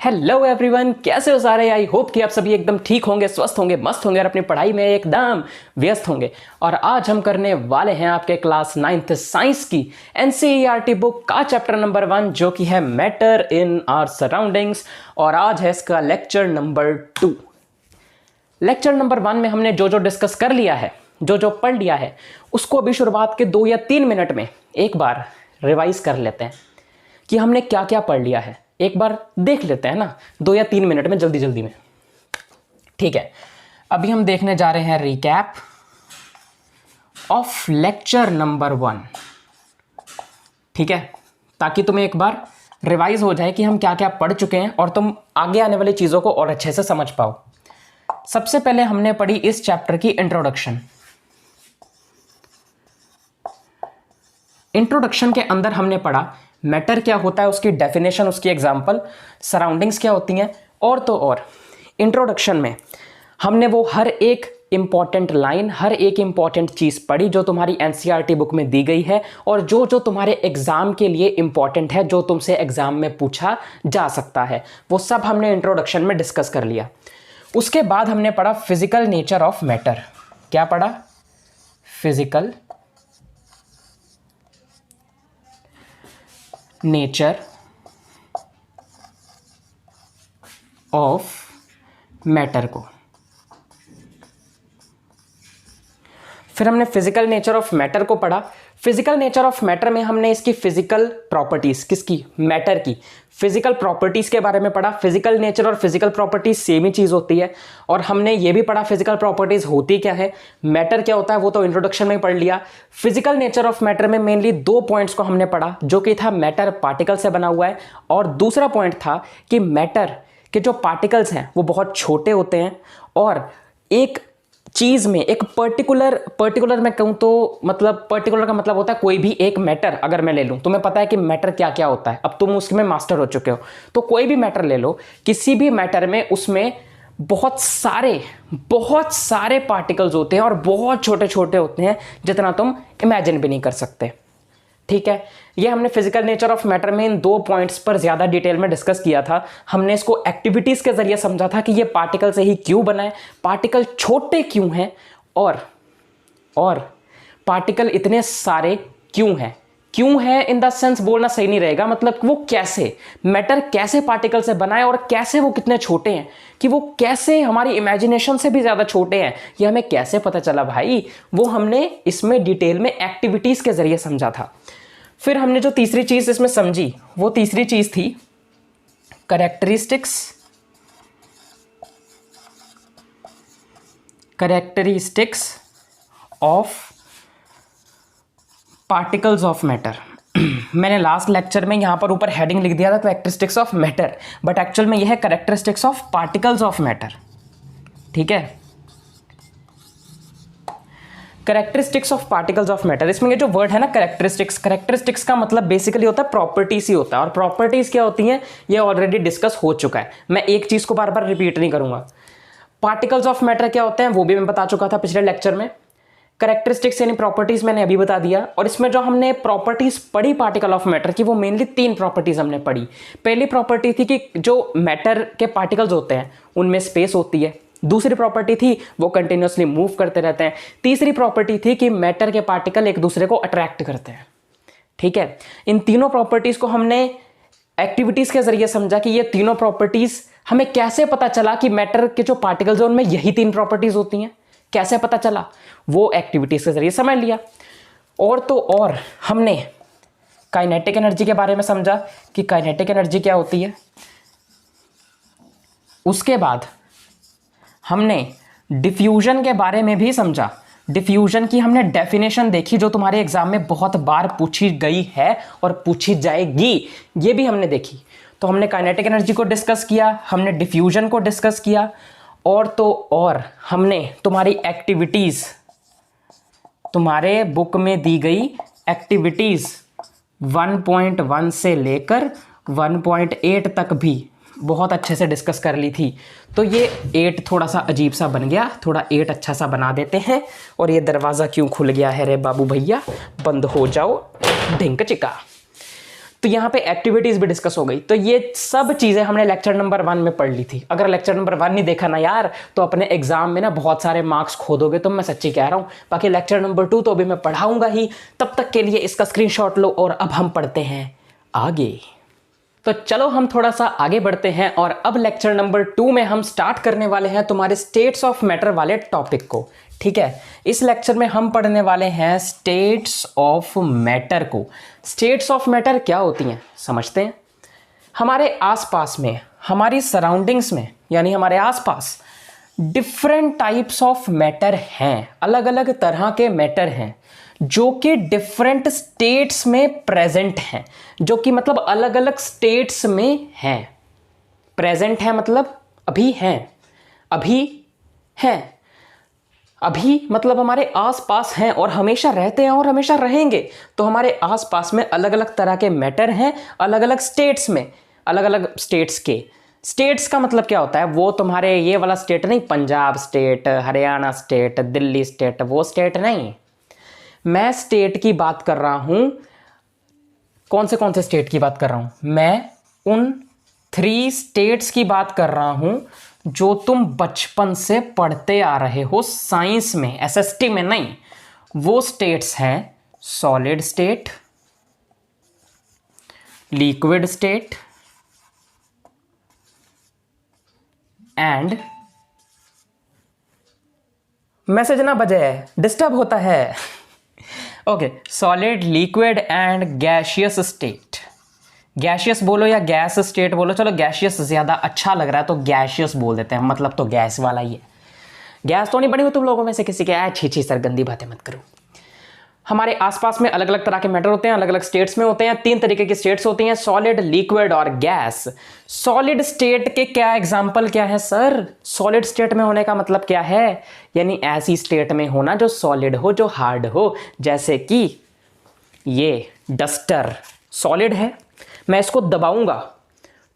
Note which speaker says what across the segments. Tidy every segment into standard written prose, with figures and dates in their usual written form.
Speaker 1: Hello everyone, कैसे हो सारे। आई होप कि आप सभी एकदम ठीक होंगे, स्वस्थ होंगे, मस्त होंगे और अपनी पढ़ाई में एकदम व्यस्त होंगे। और आज हम करने वाले हैं आपके क्लास 9th साइंस की एनसीईआरटी बुक का चैप्टर नंबर 1 जो कि है मैटर इन आवर सराउंडिंग्स। और आज है इसका लेक्चर नंबर 2। लेक्चर नंबर 1 में हमने जो जो डिस्कस कर लिया है, जो जो पढ़ लिया है, उसको अभी शुरुआत के 2 या 3 मिनट में एक बार रिवाइज कर लेते हैं कि हमने क्या क्या पढ़ लिया है। एक बार देख लेते हैं ना, 2 या 3 मिनट में, जल्दी जल्दी में। ठीक है, अभी हम देखने जा रहे हैं रिकैप ऑफ लेक्चर नंबर 1। ठीक है, ताकि तुम्हें एक बार रिवाइज हो जाए कि हम क्या क्या पढ़ चुके हैं और तुम आगे आने वाली चीज़ों को और अच्छे से समझ पाओ। सबसे पहले हमने पढ़ी इस चैप्टर की इंट्रोडक्शन। इंट्रोडक्शन के अंदर हमने पढ़ा मैटर क्या होता है, उसकी डेफिनेशन, उसकी एग्जांपल, सराउंडिंग्स क्या होती हैं, और तो और इंट्रोडक्शन में हमने वो हर एक इंपॉर्टेंट लाइन, हर एक इंपॉर्टेंट चीज़ पढ़ी जो तुम्हारी एनसीईआरटी बुक में दी गई है और जो जो तुम्हारे एग्जाम के लिए इंपॉर्टेंट है, जो तुमसे एग्जाम में पूछा जा सकता है, वो सब हमने इंट्रोडक्शन में डिस्कस कर लिया। उसके बाद हमने पढ़ा फिजिकल नेचर ऑफ मैटर। क्या पढ़ा? फिजिकल नेचर ऑफ मैटर को। फिर हमने फिजिकल नेचर ऑफ मैटर को पढ़ा। फिजिकल नेचर ऑफ मैटर में हमने इसकी फिजिकल प्रॉपर्टीज, किसकी? मैटर की फिजिकल प्रॉपर्टीज के बारे में पढ़ा। फिजिकल नेचर और फिजिकल प्रॉपर्टीज सेम ही चीज होती है। और हमने ये भी पढ़ा फिजिकल प्रॉपर्टीज होती क्या है, मैटर क्या होता है, वो तो इंट्रोडक्शन में ही पढ़ लिया। फिजिकल नेचर ऑफ मैटर में मेनली 2 पॉइंट्स को हमने पढ़ा, जो कि था मैटर पार्टिकल से बना हुआ है, और दूसरा पॉइंट था कि मैटर के जो पार्टिकल्स हैं वो बहुत छोटे होते हैं और एक चीज में एक पर्टिकुलर मैं कहूं तो मतलब पर्टिकुलर का मतलब होता है कोई भी एक मैटर अगर मैं ले लूं, तुम्हें पता है कि मैटर क्या क्या होता है, अब तुम उसमें मास्टर हो चुके हो, तो कोई भी मैटर ले लो, किसी भी मैटर में उसमें बहुत सारे पार्टिकल्स होते हैं और बहुत छोटे छोटे होते हैं, जितना तुम इमेजिन भी नहीं कर सकते। ठीक है, ये हमने फिजिकल नेचर ऑफ मैटर में इन 2 पॉइंट्स पर ज्यादा डिटेल में डिस्कस किया था। हमने इसको एक्टिविटीज के जरिए समझा था कि ये पार्टिकल से ही क्यों बना है, पार्टिकल छोटे क्यों हैं, और पार्टिकल इतने सारे क्यों है इन द सेंस बोलना सही नहीं रहेगा, मतलब वो कैसे मैटर कैसे पार्टिकल से बना है और कैसे वो कितने छोटे हैं, कि वो कैसे हमारी इमेजिनेशन से भी ज्यादा छोटे हैं, ये हमें कैसे पता चला भाई, वो हमने इसमें डिटेल में एक्टिविटीज के जरिए समझा था। फिर हमने जो तीसरी चीज इसमें समझी, वो तीसरी चीज थी characteristics of particles of matter. मैंने लास्ट लेक्चर में यहां पर ऊपर हेडिंग लिख दिया था characteristics of matter, but actual में यह है characteristics of particles of matter. ठीक है, characteristics of particles of matter, इसमें ये जो वर्ड है ना कैरेक्टरिस्टिक्स का मतलब बेसिकली होता है प्रॉपर्टीज ही होता है। और प्रॉपर्टीज क्या होती हैं ये ऑलरेडी डिस्कस हो चुका है, मैं एक चीज को बार बार रिपीट नहीं करूंगा। पार्टिकल्स ऑफ मैटर क्या होते हैं वो भी मैं बता चुका था पिछले लेक्चर में। कैरेक्टरिस्टिक्स यानी प्रॉपर्टीज मैंने अभी बता दिया। और इसमें जो हमने प्रॉपर्टीज पढ़ी पार्टिकल ऑफ मैटर की, वो मेनली 3 प्रॉपर्टीज हमने पढ़ी। पहली प्रॉपर्टी थी कि जो मैटर के पार्टिकल्स होते हैं उनमें स्पेस होती है। दूसरी प्रॉपर्टी थी वो कंटिन्यूअसली मूव करते रहते हैं। तीसरी प्रॉपर्टी थी कि मैटर के पार्टिकल एक दूसरे को अट्रैक्ट करते हैं। ठीक है, इन तीनों प्रॉपर्टीज को हमने एक्टिविटीज के जरिए समझा कि ये तीनों प्रॉपर्टीज हमें कैसे पता चला कि मैटर के जो पार्टिकल्स हैं उनमें यही 3 प्रॉपर्टीज होती हैं, कैसे पता चला, वो एक्टिविटीज के जरिए समझ लिया। और तो और हमने काइनेटिक एनर्जी के बारे में समझा कि काइनेटिक एनर्जी क्या होती है। उसके बाद हमने डिफ्यूजन के बारे में भी समझा। डिफ्यूजन की हमने डेफिनेशन देखी जो तुम्हारे एग्जाम में बहुत बार पूछी गई है और पूछी जाएगी, ये भी हमने देखी। तो हमने काइनेटिक एनर्जी को डिस्कस किया, हमने डिफ्यूजन को डिस्कस किया, और तो और हमने तुम्हारी एक्टिविटीज, तुम्हारे बुक में दी गई एक्टिविटीज 1.1 से लेकर 1.8 तक भी बहुत अच्छे से डिस्कस कर ली थी। तो ये 8 थोड़ा सा अजीब सा बन गया, थोड़ा 8 अच्छा सा बना देते हैं। और ये दरवाज़ा क्यों खुल गया है रे बाबू भैया, बंद हो जाओ ढिंक चिका। तो यहाँ पे एक्टिविटीज़ भी डिस्कस हो गई। तो ये सब चीज़ें हमने लेक्चर नंबर 1 में पढ़ ली थी। अगर लेक्चर नंबर 1 नहीं देखा ना यार, तो अपने एग्जाम में ना बहुत सारे मार्क्स खो दोगे, तो मैं सच्ची कह रहा हूँ। बाकी लेक्चर नंबर 2 तो अभी मैं पढ़ाऊंगा ही, तब तक के लिए इसका स्क्रीनशॉट लो और अब हम पढ़ते हैं आगे। तो चलो हम थोड़ा सा आगे बढ़ते हैं और अब लेक्चर नंबर 2 में हम स्टार्ट करने वाले हैं तुम्हारे स्टेट्स ऑफ मैटर वाले टॉपिक को। ठीक है, इस लेक्चर में हम पढ़ने वाले हैं स्टेट्स ऑफ मैटर को। स्टेट्स ऑफ मैटर क्या होती हैं समझते हैं। हमारे आसपास में, हमारी सराउंडिंग्स में, यानी हमारे आसपास डिफरेंट टाइप्स ऑफ मैटर हैं, अलग अलग तरह के मैटर हैं जो कि डिफरेंट स्टेट्स में प्रेजेंट हैं, जो कि मतलब अलग अलग स्टेट्स में हैं। प्रेजेंट है मतलब अभी हैं, अभी हैं, अभी मतलब हमारे आसपास हैं और हमेशा रहते हैं और हमेशा रहेंगे। तो हमारे आसपास में अलग अलग तरह के मैटर हैं, अलग अलग स्टेट्स में, अलग अलग स्टेट्स के। स्टेट्स का मतलब क्या होता है, वो तुम्हारे ये वाला स्टेट नहीं, Punjab state, Haryana state, Delhi state, वो स्टेट नहीं। मैं स्टेट की बात कर रहा हूं। कौन से स्टेट की बात कर रहा हूं मैं? उन 3 स्टेट्स की बात कर रहा हूं जो तुम बचपन से पढ़ते आ रहे हो साइंस में, एसएसटी में नहीं। वो स्टेट्स हैं solid state, liquid state and, message ना बजे, डिस्टर्ब होता है। Okay, solid, liquid and gaseous state. Gaseous बोलो या गैस स्टेट बोलो, चलो गैसियस ज़्यादा अच्छा लग रहा है तो गैसियस बोल देते हैं, मतलब तो गैस वाला ही है। गैस तो नहीं बनी हो तुम लोगों में से किसी के? अच्छी सर गंदी बातें मत करो। हमारे आसपास में अलग अलग तरह के मैटर होते हैं, अलग अलग स्टेट्स में होते हैं। 3 तरीके की स्टेट्स होती हैं, सॉलिड, लिक्विड और गैस। सॉलिड स्टेट के क्या एग्जाम्पल क्या है सर? सॉलिड स्टेट में होने का मतलब क्या है? यानी ऐसी स्टेट में होना जो सॉलिड हो, जो हार्ड हो। जैसे कि ये डस्टर सॉलिड है, मैं इसको दबाऊंगा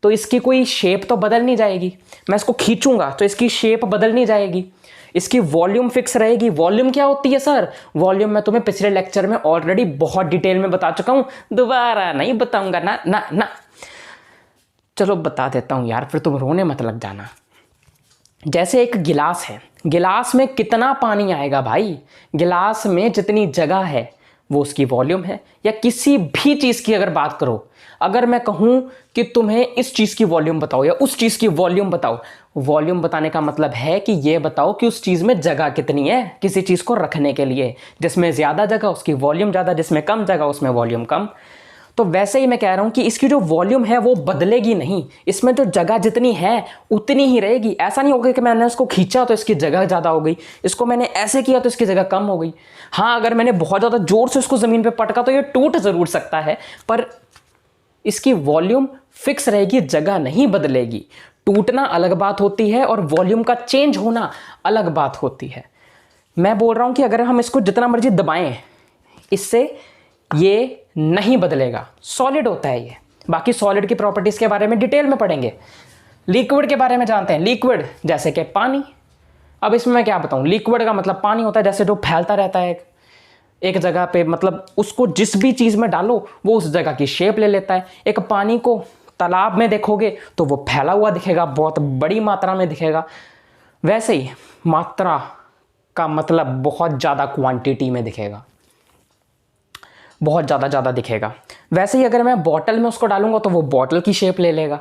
Speaker 1: तो इसकी कोई शेप तो बदल नहीं जाएगी, मैं इसको खींचूंगा तो इसकी शेप बदल नहीं जाएगी, इसकी वॉल्यूम फिक्स रहेगी। वॉल्यूम क्या होती है सर? वॉल्यूम मैं तुम्हें पिछले लेक्चर में ऑलरेडी बहुत डिटेल में बता चुका हूं, दोबारा नहीं बताऊंगा ना ना ना। चलो बता देता हूं यार, फिर तुम रोने मत लग जाना। जैसे एक गिलास है, गिलास में कितना पानी आएगा भाई? गिलास में जितनी जगह है वो उसकी वॉल्यूम है। या किसी भी चीज़ की अगर बात करो, अगर मैं कहूं कि तुम्हें इस चीज़ की वॉल्यूम बताओ या उस चीज़ की वॉल्यूम बताओ, वॉल्यूम बताने का मतलब है कि ये बताओ कि उस चीज़ में जगह कितनी है किसी चीज़ को रखने के लिए। जिसमें ज़्यादा जगह उसकी वॉल्यूम ज़्यादा, जिसमें कम जगह उसमें वॉल्यूम कम। तो वैसे ही मैं कह रहा हूं कि इसकी जो वॉल्यूम है वो बदलेगी नहीं, इसमें जो जगह जितनी है उतनी ही रहेगी। ऐसा नहीं होगा कि मैंने इसको खींचा तो इसकी जगह ज़्यादा हो गई, इसको मैंने ऐसे किया तो इसकी जगह कम हो गई। हाँ, अगर मैंने बहुत ज़्यादा जोर से इसको ज़मीन पे पटका तो ये टूट ज़रूर सकता है, पर इसकी वॉल्यूम फिक्स रहेगी, जगह नहीं बदलेगी। टूटना अलग बात होती है और वॉल्यूम का चेंज होना अलग बात होती है। मैं बोल रहा हूं कि अगर हम इसको जितना मर्जी दबाएं, इससे ये नहीं बदलेगा। सॉलिड होता है ये। बाकी सॉलिड की प्रॉपर्टीज के बारे में डिटेल में पढ़ेंगे। लिक्विड के बारे में जानते हैं। लिक्विड जैसे कि पानी। अब इसमें मैं क्या बताऊं, लिक्विड का मतलब पानी होता है, जैसे जो फैलता रहता है एक जगह पे, मतलब उसको जिस भी चीज में डालो वो उस जगह की शेप ले लेता है। एक पानी को तालाब में देखोगे तो वो फैला हुआ दिखेगा, बहुत बड़ी मात्रा में दिखेगा। वैसे ही मात्रा का मतलब बहुत ज़्यादा क्वांटिटी में दिखेगा, बहुत ज़्यादा दिखेगा। वैसे ही अगर मैं बॉटल में उसको डालूंगा तो वो बॉटल की शेप ले लेगा।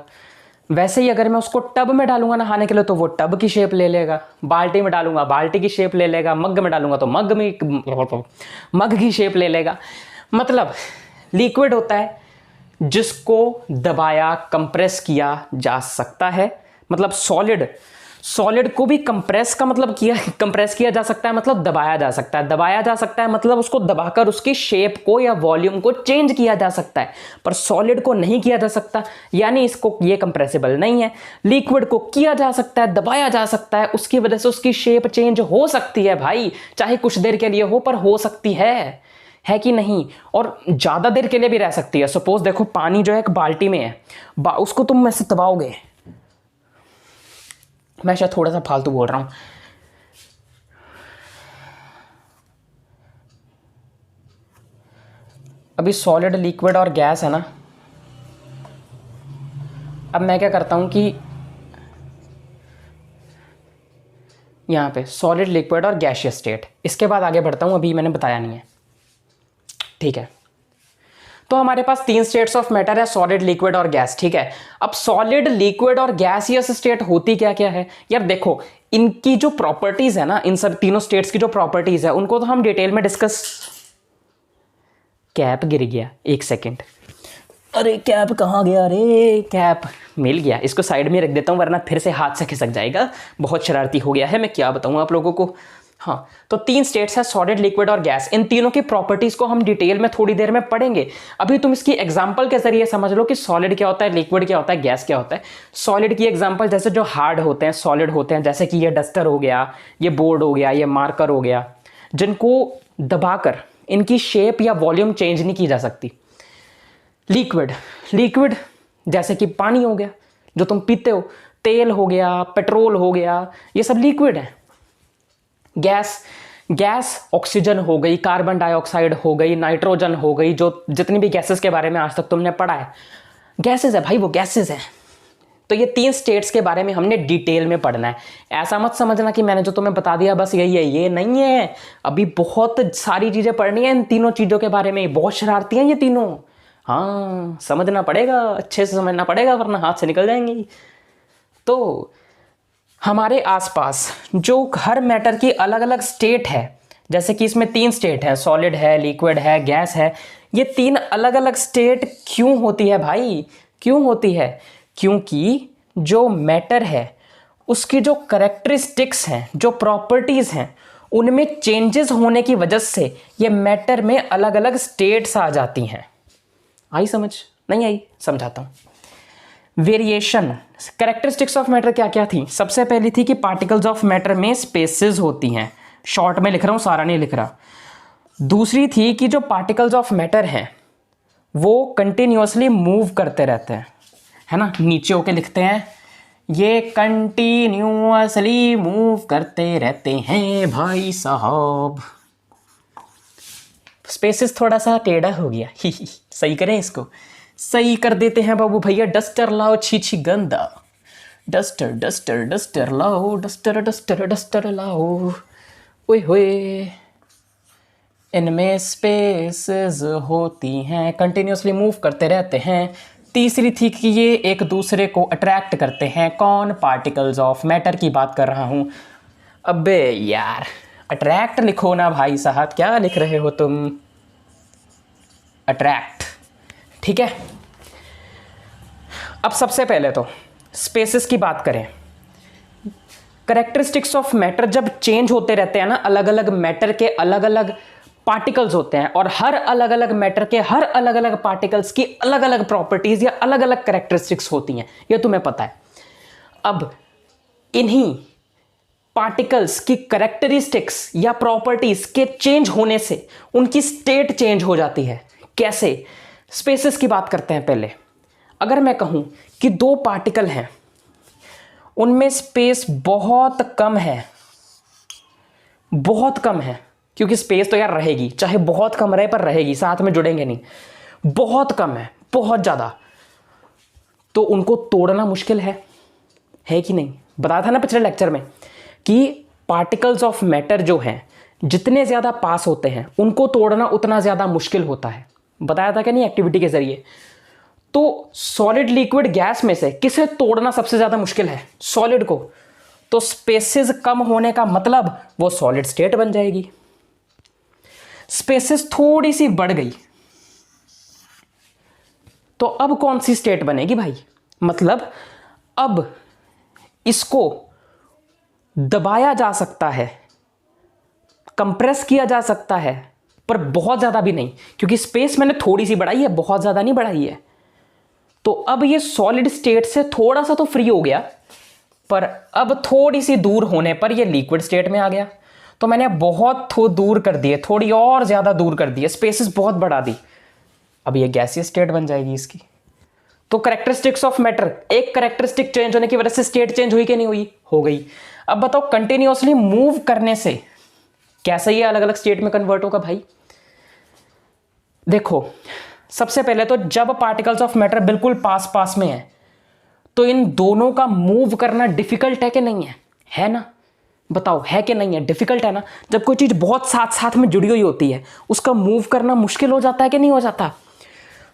Speaker 1: वैसे ही अगर मैं उसको टब में डालूंगा नहाने के लिए तो वो टब की शेप ले लेगा। बाल्टी में डालूंगा बाल्टी की शेप ले लेगा। मग में डालूंगा तो मग की शेप ले लेगा। मतलब लिक्विड होता है जिसको दबाया, कंप्रेस किया जा सकता है। मतलब सॉलिड को भी कंप्रेस किया जा सकता है, मतलब दबाया जा सकता है। दबाया जा सकता है मतलब उसको दबाकर उसकी शेप को या वॉल्यूम को चेंज किया जा सकता है, पर सॉलिड को नहीं किया जा सकता, यानी इसको ये कंप्रेसिबल नहीं है। लिक्विड को किया जा सकता है, दबाया जा सकता है, उसकी वजह से उसकी शेप चेंज हो सकती है भाई, चाहे कुछ देर के लिए हो, पर हो सकती है कि नहीं? और ज़्यादा देर के लिए भी रह सकती है। सपोज देखो, पानी जो है एक बाल्टी में है, उसको तुम ऐसे दबाओगे, मैं शायद थोड़ा सा फालतू बोल रहा हूं। अभी सॉलिड, लिक्विड और गैस है ना, अब मैं क्या करता हूँ कि यहाँ पे सॉलिड, लिक्विड और गैसियस स्टेट, इसके बाद आगे बढ़ता हूँ, अभी मैंने बताया नहीं है, ठीक है। तो हमारे पास 3 स्टेट्स ऑफ मैटर है, सॉलिड, लिक्विड और गैस, ठीक है। अब सॉलिड, लिक्विड और गैसियस स्टेट होती क्या क्या है यार, देखो इनकी जो प्रॉपर्टीज है ना, इन सब तीनों स्टेट्स की जो प्रॉपर्टीज है उनको तो हम डिटेल में डिस्कस। कैप गिर गया, एक सेकेंड, अरे कैप कहाँ गया, अरे कैप मिल गया, इसको साइड में रख देता हूँ वरना फिर से हाथ से खिसक जाएगा, बहुत शरारती हो गया है, मैं क्या बताऊँ आप लोगों को। हाँ, तो 3 स्टेट्स है, सॉलिड, लिक्विड और गैस, इन तीनों की प्रॉपर्टीज को हम डिटेल में थोड़ी देर में पढ़ेंगे। अभी तुम इसकी एग्जांपल के जरिए समझ लो कि सॉलिड क्या होता है, लिक्विड क्या होता है, गैस क्या होता है। सॉलिड की एग्जांपल जैसे जो हार्ड होते हैं, सॉलिड होते हैं, जैसे कि ये डस्टर हो गया, ये बोर्ड हो गया, ये मार्कर हो गया, जिनको दबाकर इनकी शेप या वॉल्यूम चेंज नहीं की जा सकती। लिक्विड, लिक्विड जैसे कि पानी हो गया जो तुम पीते हो, तेल हो गया, पेट्रोल हो गया, ये सब लिक्विड है। गैस, गैस ऑक्सीजन हो गई, कार्बन डाइऑक्साइड हो गई, नाइट्रोजन हो गई, जो जितनी भी गैसेस के बारे में आज तक तुमने पढ़ा है, गैसेस है भाई, वो गैसेस है। तो ये 3 स्टेट्स के बारे में हमने डिटेल में पढ़ना है। ऐसा मत समझना कि मैंने जो तुम्हें बता दिया बस यही है, ये नहीं है, अभी बहुत सारी चीजें पढ़नी है इन तीनों चीजों के बारे में। बहुत शरारती हैं ये तीनों, हाँ समझना पड़ेगा, अच्छे से समझना पड़ेगा वरना हाथ से निकल जाएंगी। तो हमारे आसपास जो हर मैटर की अलग अलग स्टेट है, जैसे कि इसमें 3 स्टेट है, सॉलिड है, लिक्विड है, गैस है, ये 3 अलग अलग स्टेट क्यों होती है भाई, क्यों होती है? क्योंकि जो मैटर है उसकी जो करेक्टरिस्टिक्स हैं, जो प्रॉपर्टीज हैं, उनमें चेंजेस होने की वजह से ये मैटर में अलग अलग स्टेट्स आ जाती हैं। आई समझ? नहीं आई? समझाता हूँ। वेरिएशन, कैरेक्टरिस्टिक्स ऑफ मैटर क्या क्या थी? सबसे पहली थी कि पार्टिकल्स ऑफ मैटर में स्पेसेस होती हैं, शॉर्ट में लिख रहा हूँ, सारा नहीं लिख रहा। दूसरी थी कि जो पार्टिकल्स ऑफ मैटर हैं वो कंटिन्यूअसली मूव करते रहते हैं, है ना, नीचे होके लिखते हैं, ये कंटिन्यूअसली मूव करते रहते हैं भाई साहब। स्पेसेस थोड़ा सा टेढ़ा हो गया सही करें इसको, सही कर देते हैं बाबू भैया। डस्टर लाओ, छी गंदा, डस्टर डस्टर डस्टर लाओ, डस्टर डस्टर डस्टर लाओ, ओए होए, इनमें स्पेसेस होती हैं, कंटिन्यूसली मूव करते रहते हैं। तीसरी थी कि ये एक दूसरे को अट्रैक्ट करते हैं। कौन? पार्टिकल्स ऑफ मैटर की बात कर रहा हूँ। अबे यार अट्रैक्ट लिखो ना भाई साहब, क्या लिख रहे हो तुम? अट्रैक्ट, ठीक है। अब सबसे पहले तो स्पेसेस की बात करें। कैरेक्टरिस्टिक्स ऑफ मैटर जब चेंज होते रहते हैं ना, अलग अलग मैटर के अलग अलग पार्टिकल्स होते हैं और हर अलग अलग मैटर के हर अलग अलग पार्टिकल्स की अलग अलग प्रॉपर्टीज या अलग अलग कैरेक्टरिस्टिक्स होती हैं, ये तुम्हें पता है। अब इन्हीं पार्टिकल्स की कैरेक्टरिस्टिक्स या प्रॉपर्टीज के चेंज होने से उनकी स्टेट चेंज हो जाती है। कैसे? स्पेसेस की बात करते हैं पहले। अगर मैं कहूं कि 2 पार्टिकल हैं, उनमें स्पेस बहुत कम है, बहुत कम है, क्योंकि स्पेस तो यार रहेगी, चाहे बहुत कम रहे पर रहेगी, साथ में जुड़ेंगे नहीं, बहुत कम है, बहुत ज़्यादा, तो उनको तोड़ना मुश्किल है कि नहीं? बताया था ना पिछले लेक्चर में कि पार्टिकल्स ऑफ मैटर जो हैं जितने ज़्यादा पास होते हैं उनको तोड़ना उतना ज़्यादा मुश्किल होता है। बताया था कि नहीं एक्टिविटी के जरिए? तो सॉलिड, लिक्विड, गैस में से किसे तोड़ना सबसे ज़्यादा मुश्किल है? सॉलिड को। तो स्पेसेस कम होने का मतलब वो सॉलिड स्टेट बन जाएगी। स्पेसेस थोड़ी सी बढ़ गई तो अब कौन सी स्टेट बनेगी भाई? मतलब अब इसको दबाया जा सकता है, कंप्रेस किया जा सकता है, पर बहुत ज़्यादा भी नहीं, क्योंकि स्पेस मैंने थोड़ी सी बढ़ाई है, बहुत ज़्यादा नहीं बढ़ाई है। तो अब ये सॉलिड स्टेट से थोड़ा सा तो फ्री हो गया, पर अब थोड़ी सी दूर होने पर ये लिक्विड स्टेट में आ गया। तो मैंने बहुत दूर कर दिए, थोड़ी और ज़्यादा दूर कर दिए, स्पेसेस बहुत बढ़ा दी, अब ये गैसीय स्टेट बन जाएगी इसकी। तो कैरेक्टरिस्टिक्स ऑफ मैटर, एक कैरेक्टरिस्टिक चेंज होने की वजह से स्टेट चेंज हुई कि नहीं हुई? हो गई। अब बताओ कंटिन्यूअसली मूव करने से कैसे ये अलग अलग स्टेट में कन्वर्ट होगा भाई? देखो, सबसे पहले तो जब पार्टिकल्स ऑफ मैटर बिल्कुल पास पास में है तो इन दोनों का मूव करना डिफिकल्ट है कि नहीं है ना? बताओ, है कि नहीं है? डिफिकल्ट है ना? जब कोई चीज़ बहुत साथ साथ में जुड़ी हुई होती है उसका मूव करना मुश्किल हो जाता है कि नहीं हो जाता?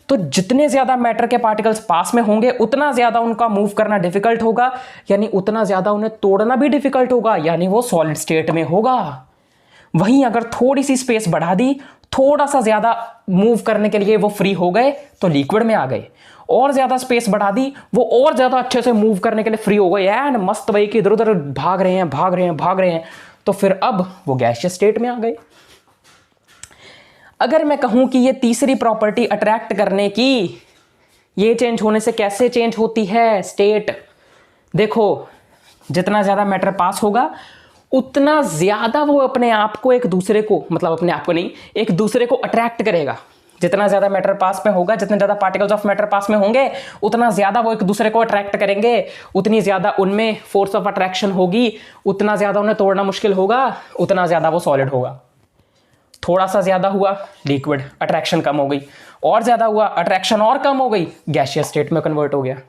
Speaker 1: तो जितने ज़्यादा मैटर के पार्टिकल्स पास में होंगे उतना ज़्यादा उनका मूव करना डिफिकल्ट होगा, यानी उतना ज़्यादा उन्हें तोड़ना भी डिफिकल्ट होगा, यानी वो सॉलिड स्टेट में होगा। वहीं अगर थोड़ी सी स्पेस बढ़ा दी, थोड़ा सा ज़्यादा मूव करने के लिए वो फ्री हो गए तो लिक्विड में आ गए, और ज़्यादा स्पेस बढ़ा दी वो और ज़्यादा अच्छे से मूव करने के लिए फ्री हो गए, एंड मस्त भाई कि इधर उधर भाग रहे हैं भाग रहे हैं भाग रहे हैं, तो फिर अब वो गैसियस स्टेट में आ गए। अगर मैं कहूं कि ये तीसरी प्रॉपर्टी अट्रैक्ट करने की, ये चेंज होने से कैसे चेंज होती है स्टेट? देखो, जितना ज़्यादा मैटर पास होगा उतना ज़्यादा वो अपने आप को एक दूसरे को, मतलब अपने आप को नहीं, एक दूसरे को अट्रैक्ट करेगा। जितना ज़्यादा मैटर पास में होगा, जितने ज़्यादा पार्टिकल्स ऑफ मैटर पास में होंगे उतना ज़्यादा वो एक दूसरे को अट्रैक्ट करेंगे, उतनी ज़्यादा उनमें फोर्स ऑफ अट्रैक्शन होगी, उतना ज़्यादा उन्हें तोड़ना मुश्किल होगा, उतना ज़्यादा वो सॉलिड होगा। थोड़ा सा ज़्यादा हुआ लिक्विड, अट्रैक्शन कम हो गई, और ज़्यादा हुआ अट्रैक्शन और कम हो गई, गैसियस स्टेट में कन्वर्ट हो गया।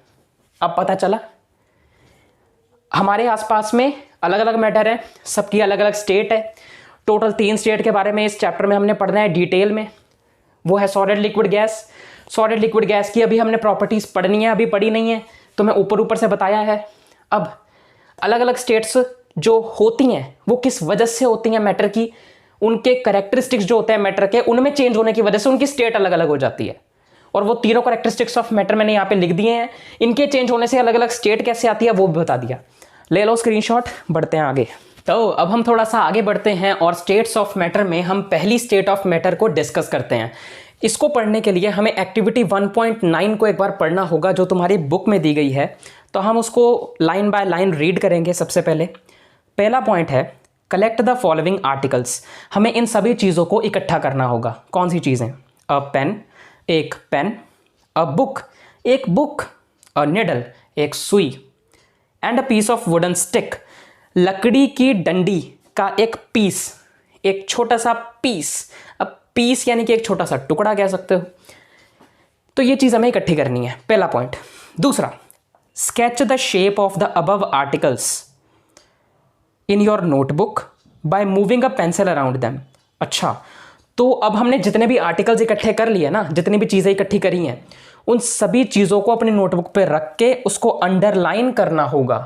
Speaker 1: अब पता चला हमारे आसपास में अलग अलग मैटर है, सबकी अलग अलग स्टेट है। टोटल 3 स्टेट के बारे में इस चैप्टर में हमने पढ़ना है डिटेल में। वो है solid, liquid, gas. Solid, liquid, gas की अभी हमने प्रॉपर्टीज पढ़नी है, अभी पढ़ी नहीं है तो मैं ऊपर ऊपर से बताया है। अब अलग अलग स्टेट्स जो होती हैं वो किस वजह से होती हैं मैटर की, उनके करेक्टरिस्टिक्स जो होते हैं मैटर के, उनमें चेंज होने की वजह से उनकी स्टेट अलग अलग हो जाती है। और वो तीनों करेक्टरिस्टिक्स ऑफ मैटर मैंने यहाँ पे लिख दिए हैं, इनके चेंज होने से अलग अलग स्टेट कैसे आती है वो भी बता दिया। ले लो स्क्रीनशॉट, बढ़ते हैं आगे। तो अब हम थोड़ा सा आगे बढ़ते हैं और स्टेट्स ऑफ मैटर में हम पहली स्टेट ऑफ मैटर को डिस्कस करते हैं। इसको पढ़ने के लिए हमें एक्टिविटी 1.9 को एक बार पढ़ना होगा जो तुम्हारी बुक में दी गई है। तो हम उसको लाइन बाय लाइन रीड करेंगे। सबसे पहले पहला पॉइंट है कलेक्ट द फॉलोइंग आर्टिकल्स। हमें इन सभी चीज़ों को इकट्ठा करना होगा। कौन सी चीज़ें? अ पेन, एक पेन, अ बुक, एक बुक, अ निडल, एक सुई, and a piece of wooden stick, लकड़ी की डंडी का एक पीस, एक छोटा सा पीस। अब पीस यानी कि एक छोटा सा टुकड़ा कह सकते हो। तो ये चीज़ हमें इकट्ठी करनी है, पहला पॉइंट। दूसरा, sketch the shape of the above articles in your notebook by moving a pencil around them. अच्छा, तो अब हमने जितने भी आर्टिकल्स इकट्ठे कर लिए ना, जितनी भी चीज़ें इकट्ठी करी हैं, उन सभी चीज़ों को अपनी नोटबुक पे रख के उसको अंडरलाइन करना होगा।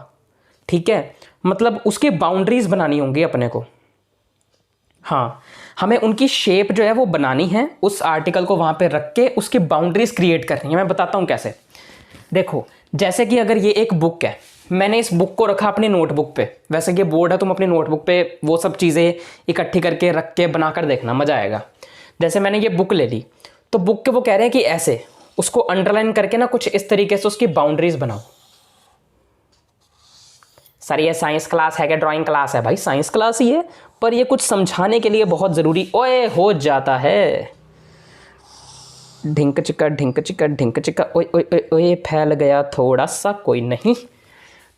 Speaker 1: ठीक है, मतलब उसकी बाउंड्रीज बनानी होंगी अपने को। हाँ, हमें उनकी शेप जो है वो बनानी है, उस आर्टिकल को वहाँ पे रख के उसकी बाउंड्रीज क्रिएट करनी है। मैं बताता हूँ कैसे। देखो, जैसे कि अगर ये एक बुक है, मैंने इस बुक को रखा अपनी नोटबुक पे, वैसे ये बोर्ड है, तुम अपनी नोटबुक पे वो सब चीज़ें इकट्ठी करके रख के बनाकर देखना, मज़ा आएगा। जैसे मैंने ये बुक ले ली, तो बुक के वो कह रहे हैं कि ऐसे उसको अंडरलाइन करके ना कुछ इस तरीके से उसकी बाउंड्रीज बनाओ। सर ये साइंस क्लास है क्या ड्राइंग क्लास है? भाई साइंस क्लास ही है, पर ये कुछ समझाने के लिए बहुत ज़रूरी ओए हो जाता है। ढिंक चिक्का ढिंक चिक्का ढिंक चिक्का, ओए ओए ओए ओए, फैल गया थोड़ा सा, कोई नहीं।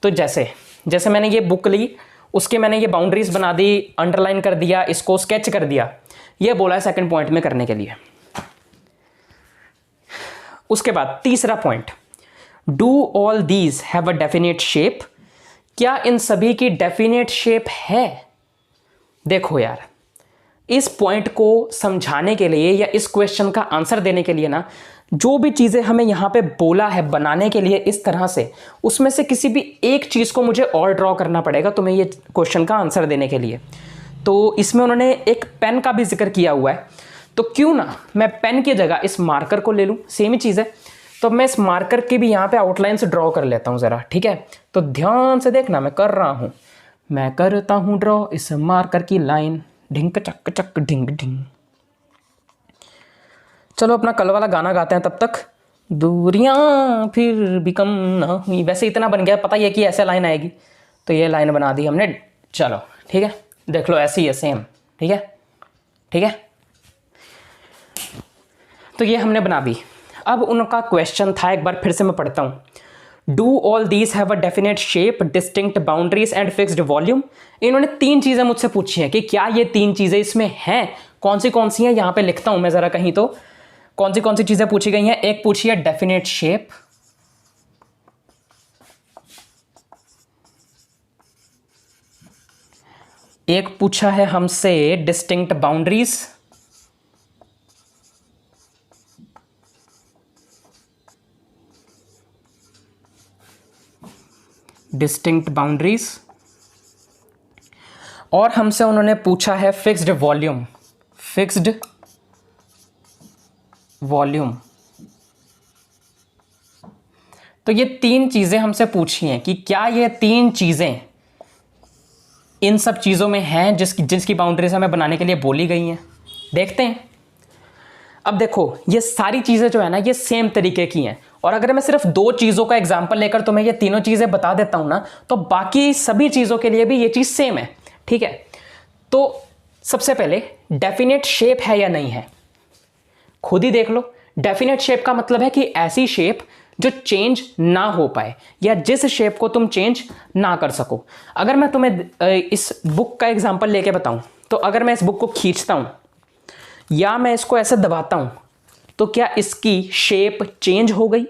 Speaker 1: तो जैसे जैसे मैंने ये बुक ली, उसके मैंने ये बाउंड्रीज बना दी, अंडरलाइन कर दिया, इसको स्केच कर दिया। ये बोला है सेकंड पॉइंट में करने के लिए। उसके बाद तीसरा point, do all these have a definite shape. क्या इन सभी की डेफिनेट शेप है? देखो यार, इस पॉइंट को समझाने के लिए या इस क्वेश्चन का आंसर देने के लिए ना, जो भी चीज़ें हमें यहाँ पे बोला है बनाने के लिए इस तरह से, उसमें से किसी भी एक चीज़ को मुझे और ड्रॉ करना पड़ेगा तुम्हें ये क्वेश्चन का आंसर देने के लिए। तो इसमें उन्होंने एक पेन का भी जिक्र किया हुआ है, तो क्यों ना मैं पेन की जगह इस मार्कर को ले लूँ, सेम ही चीज़ है। तो मैं इस मार्कर की भी यहाँ पे आउटलाइन से ड्रॉ कर लेता हूँ ज़रा, ठीक है? तो ध्यान से देखना, मैं कर रहा हूँ, मैं करता हूँ ड्रॉ इस मार्कर की लाइन, ढिंक चक चक ढिंग ढिंग। चलो अपना कल वाला गाना गाते हैं तब तक। दूरियां फिर भी कम ना हुई, वैसे इतना बन गया, पता ही है कि ऐसे लाइन आएगी, तो ये लाइन बना दी हमने। चलो ठीक है, देख लो ऐसे ही है सेम, ठीक है ठीक है। तो ये हमने बना दी। अब उनका क्वेश्चन था, एक बार फिर से मैं पढ़ता हूँ। Do all these have a definite shape, distinct boundaries and fixed volume. इन्होंने 3 चीज़ें मुझसे पूछी हैं कि क्या ये 3 चीज़ें इसमें हैं, कौन सी हैं, यहाँ पे लिखता हूँ मैं ज़रा कहीं, तो कौन सी चीज़ें पूछी गई हैं। एक पूछी है डेफिनेट शेप, एक पूछा है हमसे डिस्टिंक्ट बाउंड्रीज, डिस्टिंक्ट बाउंड्रीज, और हमसे उन्होंने पूछा है फिक्स्ड वॉल्यूम, फिक्स्ड वॉल्यूम। तो ये तीन चीजें हमसे पूछी हैं कि क्या ये तीन चीजें इन सब चीजों में हैं जिसकी बाउंड्रीज हमें बनाने के लिए बोली गई हैं। देखते हैं। अब देखो ये सारी चीजें जो है ना ये सेम तरीके की हैं, और अगर मैं सिर्फ दो चीजों का एग्जांपल लेकर तुम्हें ये तीनों चीजें बता देता हूं ना, तो बाकी सभी चीजों के लिए भी ये चीज सेम है। ठीक है, तो सबसे पहले डेफिनेट शेप है या नहीं है, खुद ही देख लो। डेफिनेट शेप का मतलब है कि ऐसी शेप जो चेंज ना हो पाए, या जिस शेप को तुम चेंज ना कर सको। अगर मैं तुम्हें इस बुक का एग्जांपल लेके बताऊं, तो अगर मैं इस बुक को खींचता हूं या मैं इसको ऐसे दबाता हूं, तो क्या इसकी शेप चेंज हो गई?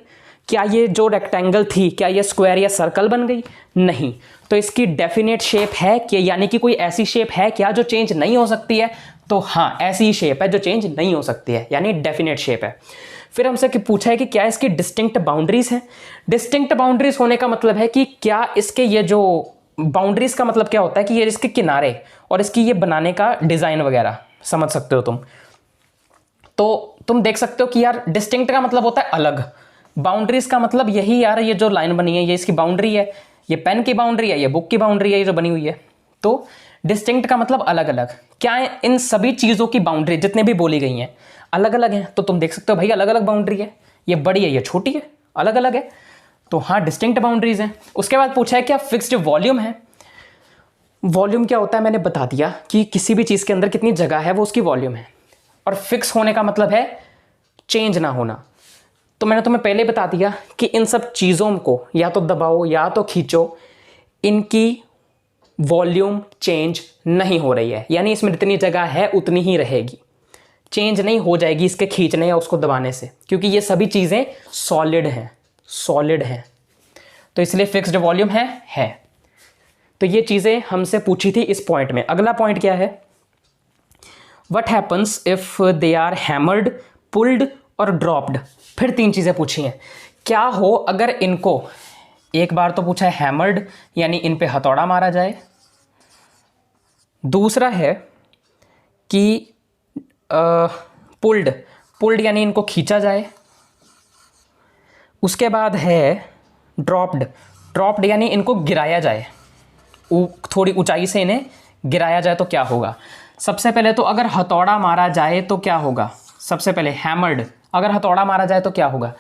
Speaker 1: क्या ये जो रेक्टेंगल थी क्या ये स्क्वायर या सर्कल बन गई? नहीं। तो इसकी डेफिनेट शेप है कि, यानी कि कोई ऐसी शेप है क्या जो चेंज नहीं हो सकती है? तो हाँ, ऐसी शेप है जो चेंज नहीं हो सकती है, यानी डेफिनेट शेप है। फिर हमसे पूछा है कि क्या इसकी डिस्टिंक्ट बाउंड्रीज हैं। डिस्टिंक्ट बाउंड्रीज होने का मतलब है कि क्या इसके ये जो बाउंड्रीज का मतलब क्या होता है कि ये इसके किनारे और इसकी ये बनाने का डिजाइन वगैरह, समझ सकते हो तुम। तो तुम देख सकते हो कि यार डिस्टिंक्ट का मतलब होता है अलग, बाउंड्रीज का मतलब यही यार ये जो लाइन बनी है ये इसकी बाउंड्री है, ये पेन की बाउंड्री है, ये बुक की बाउंड्री है, ये जो बनी हुई है। तो डिस्टिंक्ट का मतलब अलग अलग। क्या इन सभी चीज़ों की बाउंड्री जितने भी बोली गई हैं अलग अलग हैं? तो तुम देख सकते हो भाई अलग अलग बाउंड्री है, ये बड़ी है ये छोटी है, अलग अलग है। तो हाँ, डिस्टिंक्ट बाउंड्रीज हैं। उसके बाद पूछा है क्या फिक्स्ड वॉल्यूम है। वॉल्यूम क्या होता है मैंने बता दिया कि किसी भी चीज़ के अंदर कितनी जगह है वो उसकी वॉल्यूम है। और फिक्स होने का मतलब है चेंज ना होना। तो मैंने तुम्हें पहले बता दिया कि इन सब चीज़ों को या तो दबाओ या तो खींचो, इनकी वॉल्यूम चेंज नहीं हो रही है, यानी इसमें जितनी जगह है उतनी ही रहेगी, चेंज नहीं हो जाएगी इसके खींचने या उसको दबाने से, क्योंकि ये सभी चीज़ें सॉलिड हैं, सॉलिड हैं। तो इसलिए फिक्स्ड वॉल्यूम है। तो ये चीज़ें हमसे पूछी थी इस पॉइंट में। अगला पॉइंट क्या है? What happens if they are hammered, pulled और ड्रॉप्ड। फिर तीन चीज़ें पूछी हैं। क्या हो अगर इनको, एक बार तो पूछा है हैमर्ड यानी इन पे हथौड़ा मारा जाए, दूसरा है कि पुल्ड, पुल्ड यानी इनको खींचा जाए, उसके बाद है ड्रॉप्ड, ड्रॉप्ड यानी इनको गिराया जाए, थोड़ी ऊंचाई से इन्हें गिराया जाए तो क्या होगा। सबसे पहले तो अगर हथौड़ा मारा जाए तो क्या होगा। सबसे पहले हैमर्ड, अगर हथौड़ा मारा जाए तो क्या होगा।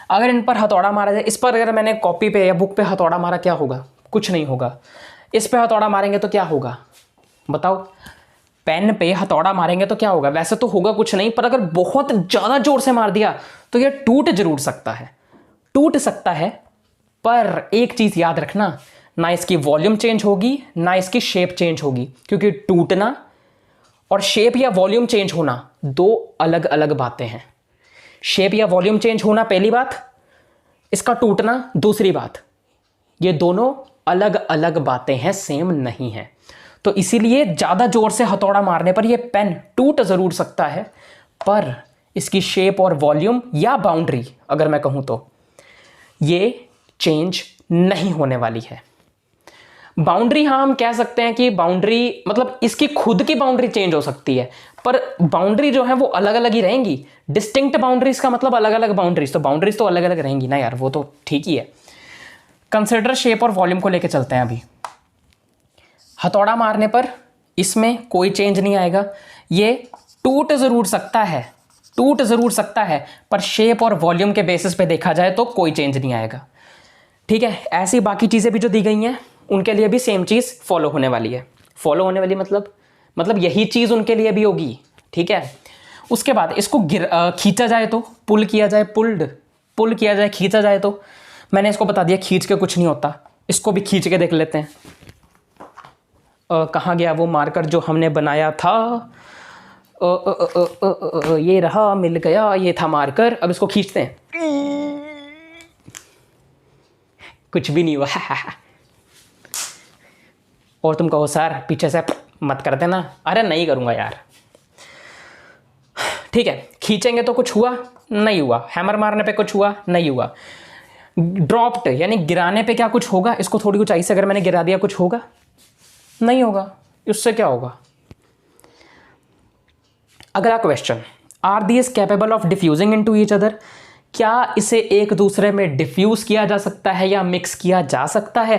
Speaker 1: अगर इन पर हथौड़ा मारा जाए, इस पर अगर मैंने कॉपी पे या बुक पे हथौड़ा मारा, क्या होगा? कुछ नहीं होगा। इस पे हथौड़ा मारेंगे तो क्या होगा बताओ। पेन पे हथौड़ा मारेंगे तो क्या होगा? वैसे तो होगा कुछ नहीं, पर अगर बहुत ज़्यादा जोर से मार दिया तो यह टूट जरूर सकता है, टूट सकता है। पर एक चीज़ याद रखना, ना इसकी वॉल्यूम चेंज होगी ना इसकी शेप चेंज होगी, क्योंकि टूटना और शेप या वॉल्यूम चेंज होना दो अलग अलग बातें हैं। शेप या वॉल्यूम चेंज होना पहली बात, इसका टूटना दूसरी बात। ये दोनों अलग अलग बातें हैं, सेम नहीं है। तो इसीलिए ज़्यादा जोर से हथौड़ा मारने पर यह पेन टूट ज़रूर सकता है, पर इसकी शेप और वॉल्यूम या बाउंड्री अगर मैं कहूँ तो ये चेंज नहीं होने वाली है। बाउंड्री, हाँ हम कह सकते हैं कि बाउंड्री मतलब इसकी खुद की बाउंड्री चेंज हो सकती है, पर बाउंड्री जो है वो अलग अलग ही रहेंगी। डिस्टिंक्ट बाउंड्रीज का मतलब अलग अलग बाउंड्रीज, तो बाउंड्रीज तो अलग अलग रहेंगी ना यार, वो तो ठीक ही है। कंसिडर शेप और वॉल्यूम को लेकर चलते हैं अभी। हथौड़ा मारने पर इसमें कोई चेंज नहीं आएगा, ये टूट ज़रूर सकता है, टूट ज़रूर सकता है, पर शेप और वॉल्यूम के बेसिस पे देखा जाए तो कोई चेंज नहीं आएगा। ठीक है, ऐसी बाकी चीज़ें भी जो दी गई हैं उनके लिए भी सेम चीज़ फॉलो होने वाली है। फॉलो होने वाली मतलब यही चीज़ उनके लिए भी होगी। ठीक है, उसके बाद इसको खींचा जाए तो, पुल किया जाए, पुल किया जाए, खींचा जाए तो, मैंने इसको बता दिया खींच के कुछ नहीं होता। इसको भी खींच के देख लेते हैं। कहाँ गया वो मार्कर जो हमने बनाया था? ये रहा, मिल गया, ये था मार्कर। अब इसको खींचते हैं, कुछ भी नहीं हुआ। और तुम कहो सर पीछे से मत करते ना। अरे नहीं करूँगा यार। ठीक है, खींचेंगे तो कुछ हुआ नहीं हुआ, हैमर मारने पे कुछ हुआ नहीं हुआ, ड्रॉप्ड यानी गिराने पे क्या कुछ होगा, इसको थोड़ी ऊंचाई से अगर मैंने गिरा दिया कुछ होगा नहीं होगा, उससे क्या होगा। अगला question, are these capable of diffusing into each other, क्या इसे एक दूसरे में डिफ्यूज किया जा सकता है या मिक्स किया जा सकता है?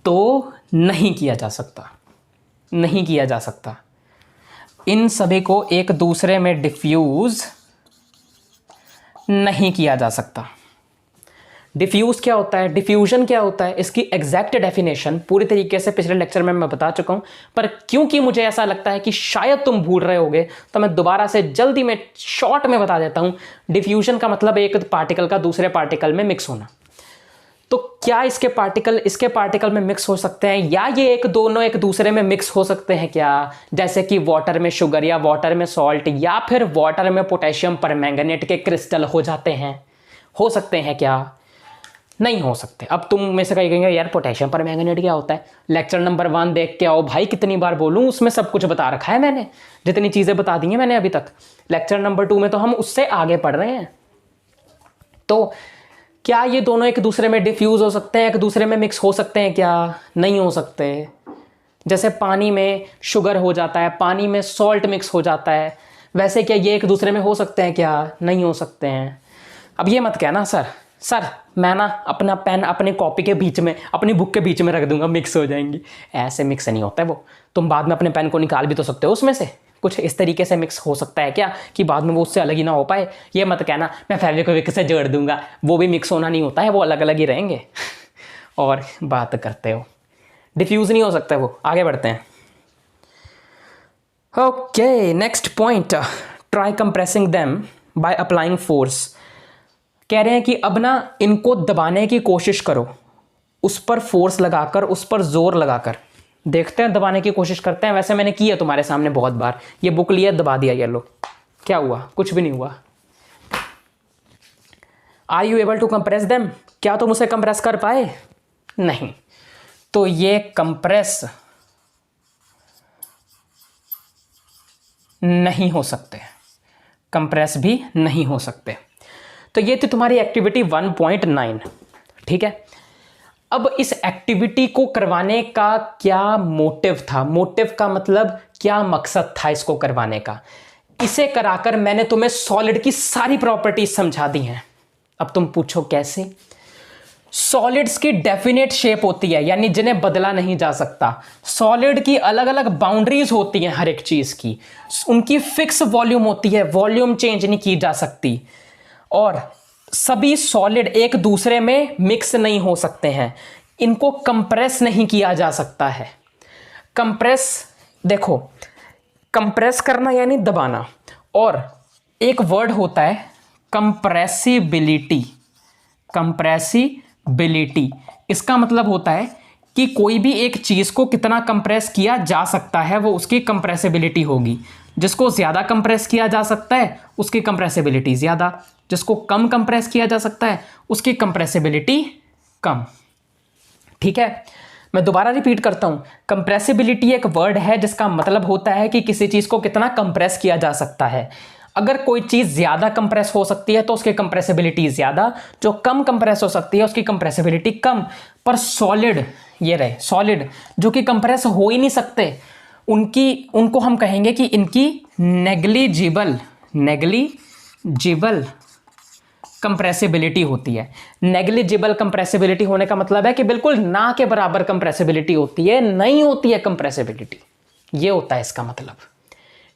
Speaker 1: तो नहीं किया जा सकता, नहीं किया जा सकता। इन सभी को एक दूसरे में डिफ्यूज नहीं किया जा सकता। डिफ्यूज क्या होता है, डिफ्यूजन क्या होता है, इसकी एग्जैक्ट डेफिनेशन पूरी तरीके से पिछले लेक्चर में मैं बता चुका हूं, पर क्योंकि मुझे ऐसा लगता है कि शायद तुम भूल रहे होगे तो मैं दोबारा से जल्दी में शॉर्ट में बता देता हूं। डिफ्यूजन का मतलब एक पार्टिकल का दूसरे पार्टिकल में मिक्स होना। तो क्या इसके पार्टिकल में मिक्स हो सकते हैं, या ये दोनों एक दूसरे में मिक्स हो सकते हैं क्या? जैसे कि वाटर में शुगर या वाटर में सॉल्ट या फिर वाटर में पोटेशियम परमैंगनेट के क्रिस्टल हो जाते हैं, हो सकते हैं क्या? नहीं हो सकते। अब तुम में से कहेंगे यार पोटेशियम परमैंगनेट क्या होता है? लेक्चर नंबर 1 देख के आओ भाई, कितनी बार बोलूं, उसमें सब कुछ बता रखा है मैंने, जितनी चीज़ें बता दी हैं मैंने अभी तक। लेक्चर नंबर 2 में तो हम उससे आगे पढ़ रहे हैं। तो क्या ये दोनों एक दूसरे में डिफ्यूज हो सकते हैं, एक दूसरे में मिक्स हो सकते हैं क्या? नहीं हो सकते। जैसे पानी में शुगर हो जाता है, पानी में सॉल्ट मिक्स हो जाता है, वैसे क्या ये एक दूसरे में हो सकते हैं क्या? नहीं हो सकते हैं। अब ये मत कहना सर मैं ना अपना पेन अपने कॉपी के बीच में, अपनी बुक के बीच में रख दूंगा, मिक्स हो जाएंगी। ऐसे मिक्स नहीं होता है वो। तुम बाद में अपने पेन को निकाल भी तो सकते हो उसमें से। कुछ इस तरीके से मिक्स हो सकता है क्या कि बाद में वो उससे अलग ही ना हो पाए? ये मत कहना मैं फेविक्विक से जोड़ दूंगा, वो भी मिक्स होना नहीं होता है, वो अलग अलग ही रहेंगे। और बात करते हो, डिफ्यूज नहीं हो सकता वो। आगे बढ़ते हैं। Okay, next point, try compressing them by applying force. कह रहे हैं कि अब ना इनको दबाने की कोशिश करो, उस पर फोर्स लगाकर, उस पर जोर लगाकर। देखते हैं, दबाने की कोशिश करते हैं। वैसे मैंने की है तुम्हारे सामने बहुत बार, ये बुक लिया दबा दिया, ये लो, क्या हुआ? कुछ भी नहीं हुआ। Are you able to compress them, क्या तुम उसे कंप्रेस कर पाए? नहीं। तो ये कंप्रेस नहीं हो सकते, कंप्रेस भी नहीं हो सकते। तो ये थी तुम्हारी एक्टिविटी 1.9। ठीक है, अब इस एक्टिविटी को करवाने का क्या मोटिव था? मोटिव का मतलब क्या मकसद था इसको करवाने का? इसे कराकर मैंने तुम्हें सॉलिड की सारी प्रॉपर्टीज समझा दी हैं। अब तुम पूछो कैसे? सॉलिड्स की डेफिनेट शेप होती है, यानी जिन्हें बदला नहीं जा सकता। सॉलिड की अलग अलग बाउंड्रीज होती हैं हर एक चीज की, उनकी फिक्स वॉल्यूम होती है, वॉल्यूम चेंज नहीं की जा सकती। और सभी सॉलिड एक दूसरे में मिक्स नहीं हो सकते हैं, इनको कंप्रेस नहीं किया जा सकता है। कंप्रेस, देखो, कंप्रेस करना यानी दबाना, और एक वर्ड होता है कंप्रेसिबिलिटी। कंप्रेसिबिलिटी, इसका मतलब होता है कि कोई भी एक चीज को कितना कंप्रेस किया जा सकता है वो उसकी कंप्रेसिबिलिटी होगी। जिसको ज़्यादा कंप्रेस किया जा सकता है उसकी कंप्रेसिबिलिटी ज़्यादा, जिसको कम कंप्रेस किया जा सकता है उसकी कंप्रेसिबिलिटी कम। ठीक है, मैं दोबारा रिपीट करता हूँ, कंप्रेसिबिलिटी एक वर्ड है जिसका मतलब होता है कि किसी चीज़ को कितना कंप्रेस किया जा सकता है। अगर कोई चीज़ ज़्यादा कंप्रेस हो सकती है तो उसकी कंप्रेसिबिलिटी ज़्यादा, जो कम कंप्रेस हो सकती है उसकी कंप्रेसिबिलिटी कम। पर सॉलिड, ये रहे सॉलिड जो कि कंप्रेस हो ही नहीं सकते, उनको हम कहेंगे कि इनकी नेग्लिजिबल कंप्रेसिबिलिटी होती है। नेग्लिजिबल कंप्रेसिबिलिटी होने का मतलब है कि बिल्कुल ना के बराबर कंप्रेसिबिलिटी होती है, नहीं होती है कंप्रेसिबिलिटी, ये होता है इसका मतलब।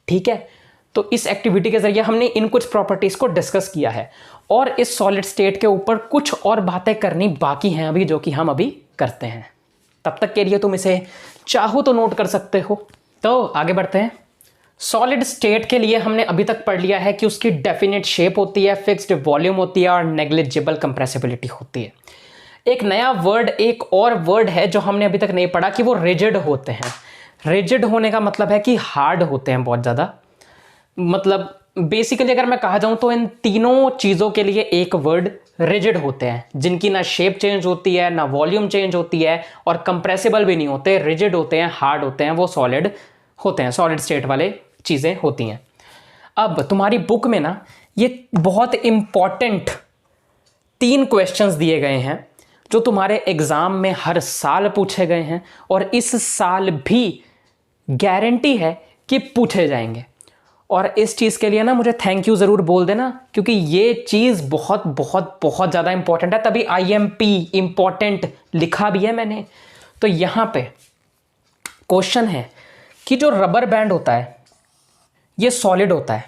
Speaker 1: ठीक है, तो इस एक्टिविटी के जरिए हमने इन कुछ प्रॉपर्टीज को डिस्कस किया है, और इस सॉलिड स्टेट के ऊपर कुछ और बातें करनी बाकी हैं अभी, जो कि हम अभी करते हैं। तब तक के लिए तुम इसे चाहो तो नोट कर सकते हो। तो आगे बढ़ते हैं। सॉलिड स्टेट के लिए हमने अभी तक पढ़ लिया है कि उसकी डेफिनेट शेप होती है, फिक्स्ड वॉल्यूम होती है और नेग्लिजिबल कंप्रेसिबिलिटी होती है। एक नया वर्ड, एक और वर्ड है जो हमने अभी तक नहीं पढ़ा कि वो रिजिड होते हैं। रिजिड होने का मतलब है कि हार्ड होते हैं बहुत ज़्यादा। मतलब बेसिकली अगर मैं कहा जाऊं तो इन तीनों चीज़ों के लिए एक वर्ड रिजिड होते हैं, जिनकी ना शेप चेंज होती है, ना वॉल्यूम चेंज होती है, और कंप्रेसिबल भी नहीं होते, रिजिड होते हैं, हार्ड होते हैं, वो सॉलिड होते हैं, सॉलिड स्टेट वाले चीज़ें होती हैं। अब तुम्हारी बुक में ना ये बहुत इम्पॉर्टेंट 3 क्वेश्चंस दिए गए हैं जो तुम्हारे एग्ज़ाम में हर साल पूछे गए हैं और इस साल भी गारंटी है कि पूछे जाएंगे। और इस चीज़ के लिए ना मुझे थैंक यू ज़रूर बोल देना, क्योंकि ये चीज़ बहुत बहुत बहुत ज़्यादा इंपॉर्टेंट है, तभी IMP इम्पॉर्टेंट लिखा भी है मैंने। तो यहाँ पे क्वेश्चन है कि जो रबर बैंड होता है ये सॉलिड होता है,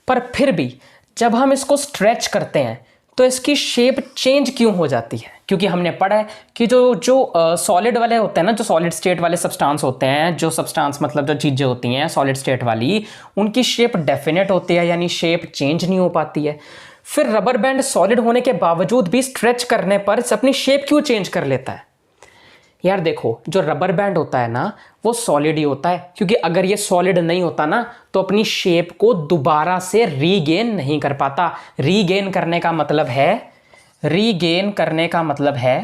Speaker 1: पर फिर भी जब हम इसको स्ट्रेच करते हैं तो इसकी शेप चेंज क्यों हो जाती है? क्योंकि हमने पढ़ा है कि जो सॉलिड वाले होते हैं ना, जो सॉलिड स्टेट वाले सब्सटेंस होते हैं, जो सब्सटेंस मतलब जो चीज़ें होती हैं सॉलिड स्टेट वाली, उनकी शेप डेफिनेट होती है, यानी शेप चेंज नहीं हो पाती है। फिर रबर बैंड सॉलिड होने के बावजूद भी स्ट्रेच करने पर अपनी शेप क्यों चेंज कर लेता है? यार देखो, जो रबर बैंड होता है ना वो सॉलिड ही होता है, क्योंकि अगर ये सॉलिड नहीं होता ना तो अपनी शेप को दोबारा से रीगेन नहीं कर पाता। रीगेन करने का मतलब है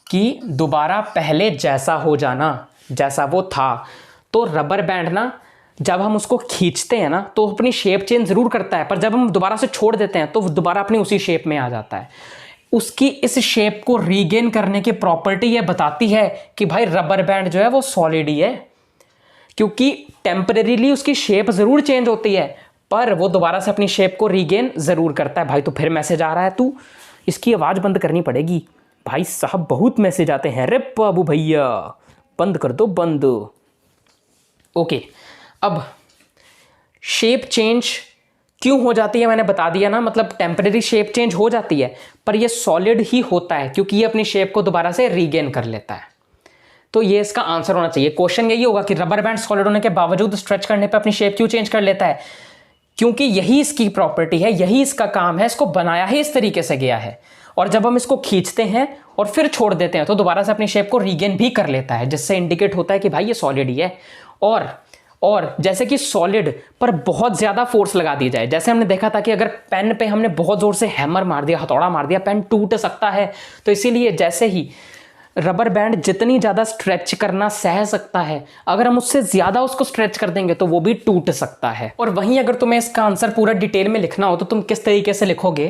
Speaker 1: कि दोबारा पहले जैसा हो जाना, जैसा वो था। तो रबर बैंड ना जब हम उसको खींचते हैं ना तो अपनी शेप चेंज ज़रूर करता है, पर जब हम दोबारा से छोड़ देते हैं तो दोबारा अपनी उसी शेप में आ जाता है। उसकी इस शेप को रीगेन करने की प्रॉपर्टी ये बताती है कि भाई रबर बैंड जो है वो सॉलिड ही है, क्योंकि टेम्परेरीली उसकी शेप ज़रूर चेंज होती है पर वो दोबारा से अपनी शेप को रीगेन ज़रूर करता है। भाई तो फिर मैसेज आ रहा है, तू इसकी आवाज़ बंद करनी पड़ेगी भाई साहब, बहुत मैसेज आते हैं। अरे बाबू भैया बंद कर दो, बंद। ओके, अब शेप चेंज क्यों हो जाती है मैंने बता दिया ना, मतलब टेम्परेरी शेप चेंज हो जाती है पर ये सॉलिड ही होता है क्योंकि ये अपनी शेप को दोबारा से रीगेन कर लेता है। तो ये इसका आंसर होना चाहिए। क्वेश्चन यही होगा कि रबर बैंड सॉलिड होने के बावजूद स्ट्रेच करने पर अपनी शेप क्यों चेंज कर लेता है? क्योंकि यही इसकी प्रॉपर्टी है, यही इसका काम है, इसको बनाया ही इस तरीके से गया है। और जब हम इसको खींचते हैं और फिर छोड़ देते हैं तो दोबारा से अपनी शेप को रीगेन भी कर लेता है, जिससे इंडिकेट होता है कि भाई ये सॉलिड ही है। और जैसे कि सॉलिड पर बहुत ज़्यादा फोर्स लगा दी जाए, जैसे हमने देखा था कि अगर पेन पे हमने बहुत ज़ोर से हैमर मार दिया, हथौड़ा मार दिया, पेन टूट सकता है। तो इसीलिए जैसे ही रबर बैंड जितनी ज़्यादा स्ट्रेच करना सह सकता है, अगर हम उससे ज़्यादा उसको स्ट्रेच कर देंगे तो वो भी टूट सकता है। और वहीं अगर तुम्हें इसका आंसर पूरा डिटेल में लिखना हो तो तुम किस तरीके से लिखोगे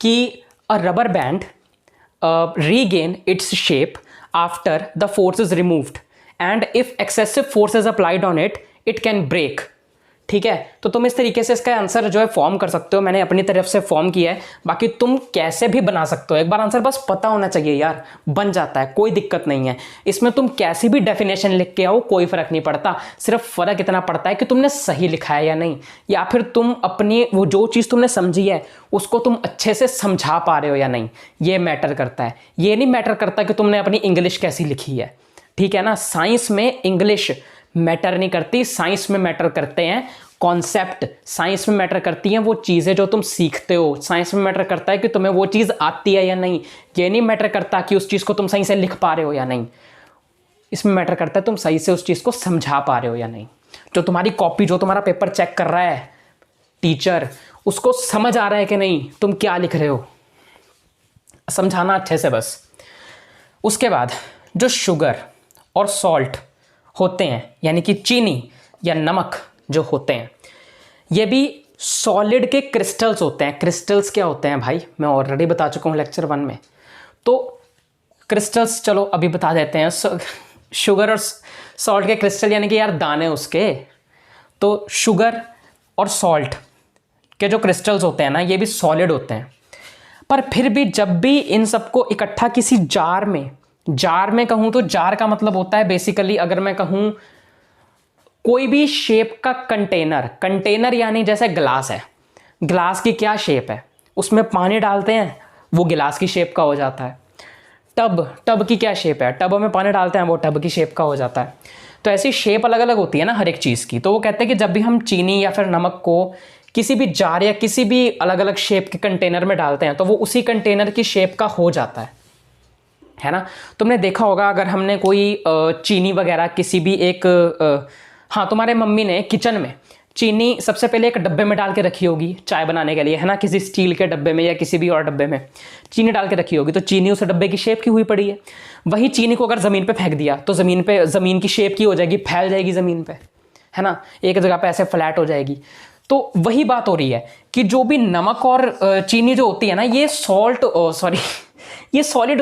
Speaker 1: कि अ rubber band regain its shape after the force is removed and if excessive force is applied on it, it can break। ठीक है, तो तुम इस तरीके से इसका आंसर जो है फॉर्म कर सकते हो। मैंने अपनी तरफ से फॉर्म किया है, बाकी तुम कैसे भी बना सकते हो। एक बार आंसर बस पता होना चाहिए यार, बन जाता है, कोई दिक्कत नहीं है। इसमें तुम कैसी भी डेफिनेशन लिख के आओ कोई फ़र्क नहीं पड़ता, सिर्फ फ़र्क इतना पड़ता है कि तुमने सही लिखा है या नहीं, या फिर तुम अपनी वो जो चीज़ तुमने समझी है उसको तुम अच्छे से समझा पा रहे हो या नहीं, ये मैटर करता है। ये नहीं मैटर करता कि तुमने अपनी इंग्लिश कैसी लिखी है, ठीक है ना। साइंस में इंग्लिश मैटर नहीं करती, साइंस में मैटर करते हैं कॉन्सेप्ट, साइंस में मैटर करती हैं वो चीज़ें जो तुम सीखते हो, साइंस में मैटर करता है कि तुम्हें वो चीज़ आती है या नहीं। ये नहीं मैटर करता कि उस चीज़ को तुम सही से लिख पा रहे हो या नहीं, इसमें मैटर करता है तुम सही से उस चीज़ को समझा पा रहे हो या नहीं। जो तुम्हारी कॉपी, जो तुम्हारा पेपर चेक कर रहा है टीचर, उसको समझ आ रहा है कि नहीं तुम क्या लिख रहे हो, समझाना अच्छे से बस। उसके बाद जो शुगर और सॉल्ट होते हैं, यानी कि चीनी या नमक जो होते हैं, ये भी सॉलिड के क्रिस्टल्स होते हैं। क्रिस्टल्स क्या होते हैं भाई, मैं ऑलरेडी बता चुका हूँ लेक्चर 1 में। तो क्रिस्टल्स चलो अभी बता देते हैं। शुगर और सॉल्ट के क्रिस्टल यानी कि यार दाने उसके, तो शुगर और सॉल्ट के जो क्रिस्टल्स होते हैं ना, ये भी सॉलिड होते हैं। पर फिर भी जब भी इन सबको इकट्ठा किसी जार में कहूँ तो जार का मतलब होता है बेसिकली, अगर मैं कहूँ कोई भी शेप का कंटेनर यानी जैसे ग्लास है, ग्लास की क्या शेप है, उसमें पानी डालते हैं वो गिलास की शेप का हो जाता है। टब की क्या शेप है, टब में पानी डालते हैं वो टब की शेप का हो जाता है। तो ऐसी शेप अलग अलग होती है ना हर एक चीज़ की। तो वो कहते हैं कि जब भी हम चीनी या फिर नमक को किसी भी जार या किसी भी अलग अलग शेप के कंटेनर में डालते हैं तो वो उसी कंटेनर की शेप का हो जाता है ना। तुमने देखा होगा अगर हमने कोई चीनी वगैरह किसी भी एक हाँ, तुम्हारे मम्मी ने किचन में चीनी सबसे पहले एक डब्बे में डाल के रखी होगी चाय बनाने के लिए, है ना, किसी स्टील के डब्बे में या किसी भी और डब्बे में चीनी डाल के रखी होगी, तो चीनी उस डब्बे की शेप की हुई पड़ी है। वही चीनी को अगर ज़मीन पे फेंक दिया तो ज़मीन की शेप की हो जाएगी, फैल जाएगी ज़मीन पे, है ना, एक जगह पे ऐसे फ्लैट हो जाएगी। तो वही बात हो रही है कि जो भी नमक और चीनी जो होती है ना, ये ये सॉलिड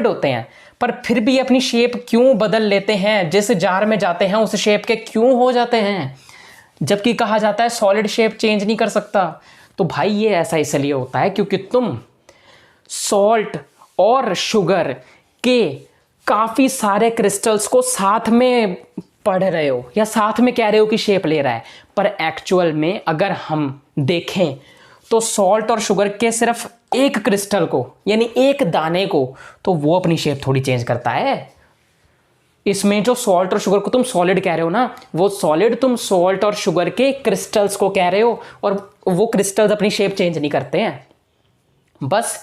Speaker 1: होते हैं, पर फिर भी अपनी शेप क्यों बदल लेते हैं, जिस जार में जाते हैं उस शेप के क्यों हो जाते हैं, जबकि कहा जाता है सॉलिड शेप चेंज नहीं कर सकता। तो भाई ये ऐसा इसलिए होता है क्योंकि तुम सॉल्ट और शुगर के काफ़ी सारे क्रिस्टल्स को साथ में पढ़ रहे हो या साथ में कह रहे हो कि शेप ले रहा है, पर एक्चुअल में अगर हम देखें तो सॉल्ट और शुगर के सिर्फ एक क्रिस्टल को यानी एक दाने को, तो वो अपनी शेप थोड़ी चेंज करता है। इसमें जो सॉल्ट और शुगर को तुम सॉलिड कह रहे हो ना, वो सॉलिड तुम सॉल्ट और शुगर के क्रिस्टल्स को कह रहे हो, और वो क्रिस्टल्स अपनी शेप चेंज नहीं करते हैं। बस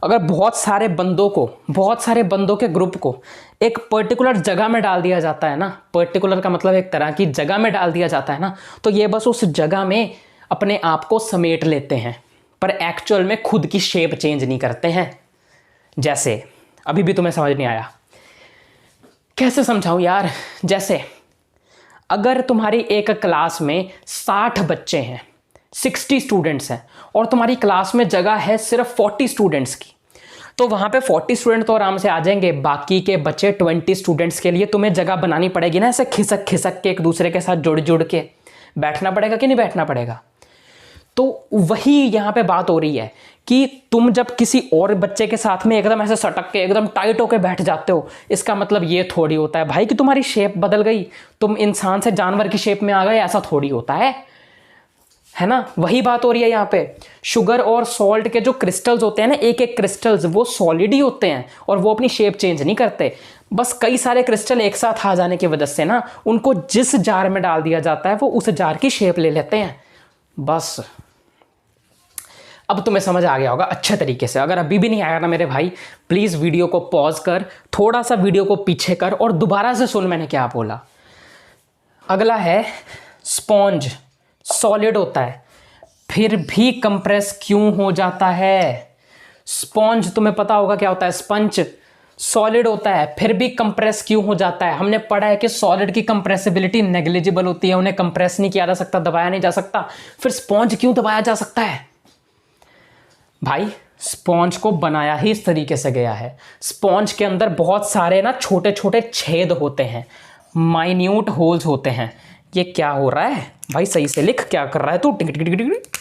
Speaker 1: अगर बहुत सारे बंदों के ग्रुप को एक पर्टिकुलर जगह में डाल दिया जाता है ना, पर्टिकुलर का मतलब एक तरह की जगह में डाल दिया जाता है ना, तो ये बस उस जगह में अपने आप को समेट लेते हैं, पर एक्चुअल में खुद की शेप चेंज नहीं करते हैं। जैसे अभी भी तुम्हें समझ नहीं आया, कैसे समझाऊं यार, जैसे अगर तुम्हारी एक क्लास में 60 बच्चे हैं, 60 स्टूडेंट्स हैं, और तुम्हारी क्लास में जगह है सिर्फ 40 स्टूडेंट्स की, तो वहाँ पे 40 स्टूडेंट तो आराम से आ जाएंगे, बाकी के बचे 20 स्टूडेंट्स के लिए तुम्हें जगह बनानी पड़ेगी ना, ऐसे खिसक खिसक के एक दूसरे के साथ जुड़ जुड़ के बैठना पड़ेगा कि नहीं बैठना पड़ेगा। तो वही यहाँ पे बात हो रही है कि तुम जब किसी और बच्चे के साथ में एकदम ऐसे सटक के एकदम टाइट होके बैठ जाते हो, इसका मतलब ये थोड़ी होता है भाई कि तुम्हारी शेप बदल गई, तुम इंसान से जानवर की शेप में आ गए, ऐसा थोड़ी होता है ना। वही बात हो रही है यहाँ पे। शुगर और सॉल्ट के जो क्रिस्टल्स होते हैं ना, एक एक क्रिस्टल्स वो सॉलिड ही होते हैं और वो अपनी शेप चेंज नहीं करते। बस कई सारे क्रिस्टल एक साथ आ जाने की वजह से ना, उनको जिस जार में डाल दिया जाता है वो उस जार की शेप ले लेते हैं। बस अब तुम्हें समझ आ गया होगा अच्छे तरीके से। अगर अभी भी नहीं आया ना मेरे भाई, प्लीज़ वीडियो को पॉज कर, थोड़ा सा वीडियो को पीछे कर और दोबारा से सुन मैंने क्या बोला। अगला है स्पॉन्ज, सॉलिड होता है फिर भी कंप्रेस क्यों हो जाता है। स्पॉन्ज तुम्हें पता होगा क्या होता है, स्पंज सॉलिड होता है फिर भी कंप्रेस क्यों हो जाता है। हमने पढ़ा है कि सॉलिड की कंप्रेसिबिलिटी नेग्लिजिबल होती है, उन्हें कंप्रेस नहीं किया जा सकता, दबाया नहीं जा सकता, फिर स्पॉन्ज क्यों दबाया जा सकता है। भाई स्पॉन्ज को बनाया ही इस तरीके से गया है, स्पॉन्ज के अंदर बहुत सारे ना छोटे छोटे छेद होते हैं, माइन्यूट होल्स होते हैं। ये क्या हो रहा है भाई, सही से लिख, क्या कर रहा है तू, टिक टिक टिक टिक।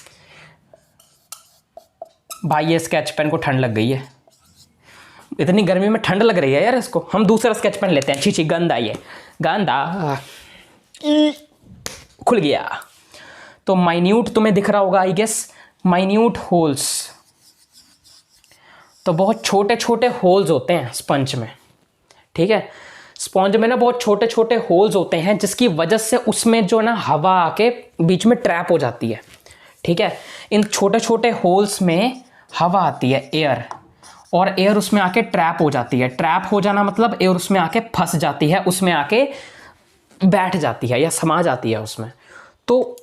Speaker 1: भाई ये स्केच पेन को ठंड लग गई है, इतनी गर्मी में ठंड लग रही है यार इसको, हम दूसरा स्केच पेन लेते हैं। छी गंदा, ये गंदा खुल गया। तो माइन्यूट तुम्हें दिख रहा होगा आई गेस, माइन्यूट होल्स, तो बहुत छोटे छोटे होल्स होते हैं स्पंज में, ठीक है। स्पॉन्ज में ना बहुत छोटे छोटे होल्स होते हैं जिसकी वजह से उसमें जो ना हवा आके बीच में ट्रैप हो जाती है, ठीक है। इन छोटे छोटे होल्स में हवा आती है, एयर, और एयर उसमें आके ट्रैप हो जाती है। ट्रैप हो जाना मतलब एयर उसमें आके फंस जाती है, उसमें आके बैठ जाती है या समा जाती है उसमें। तो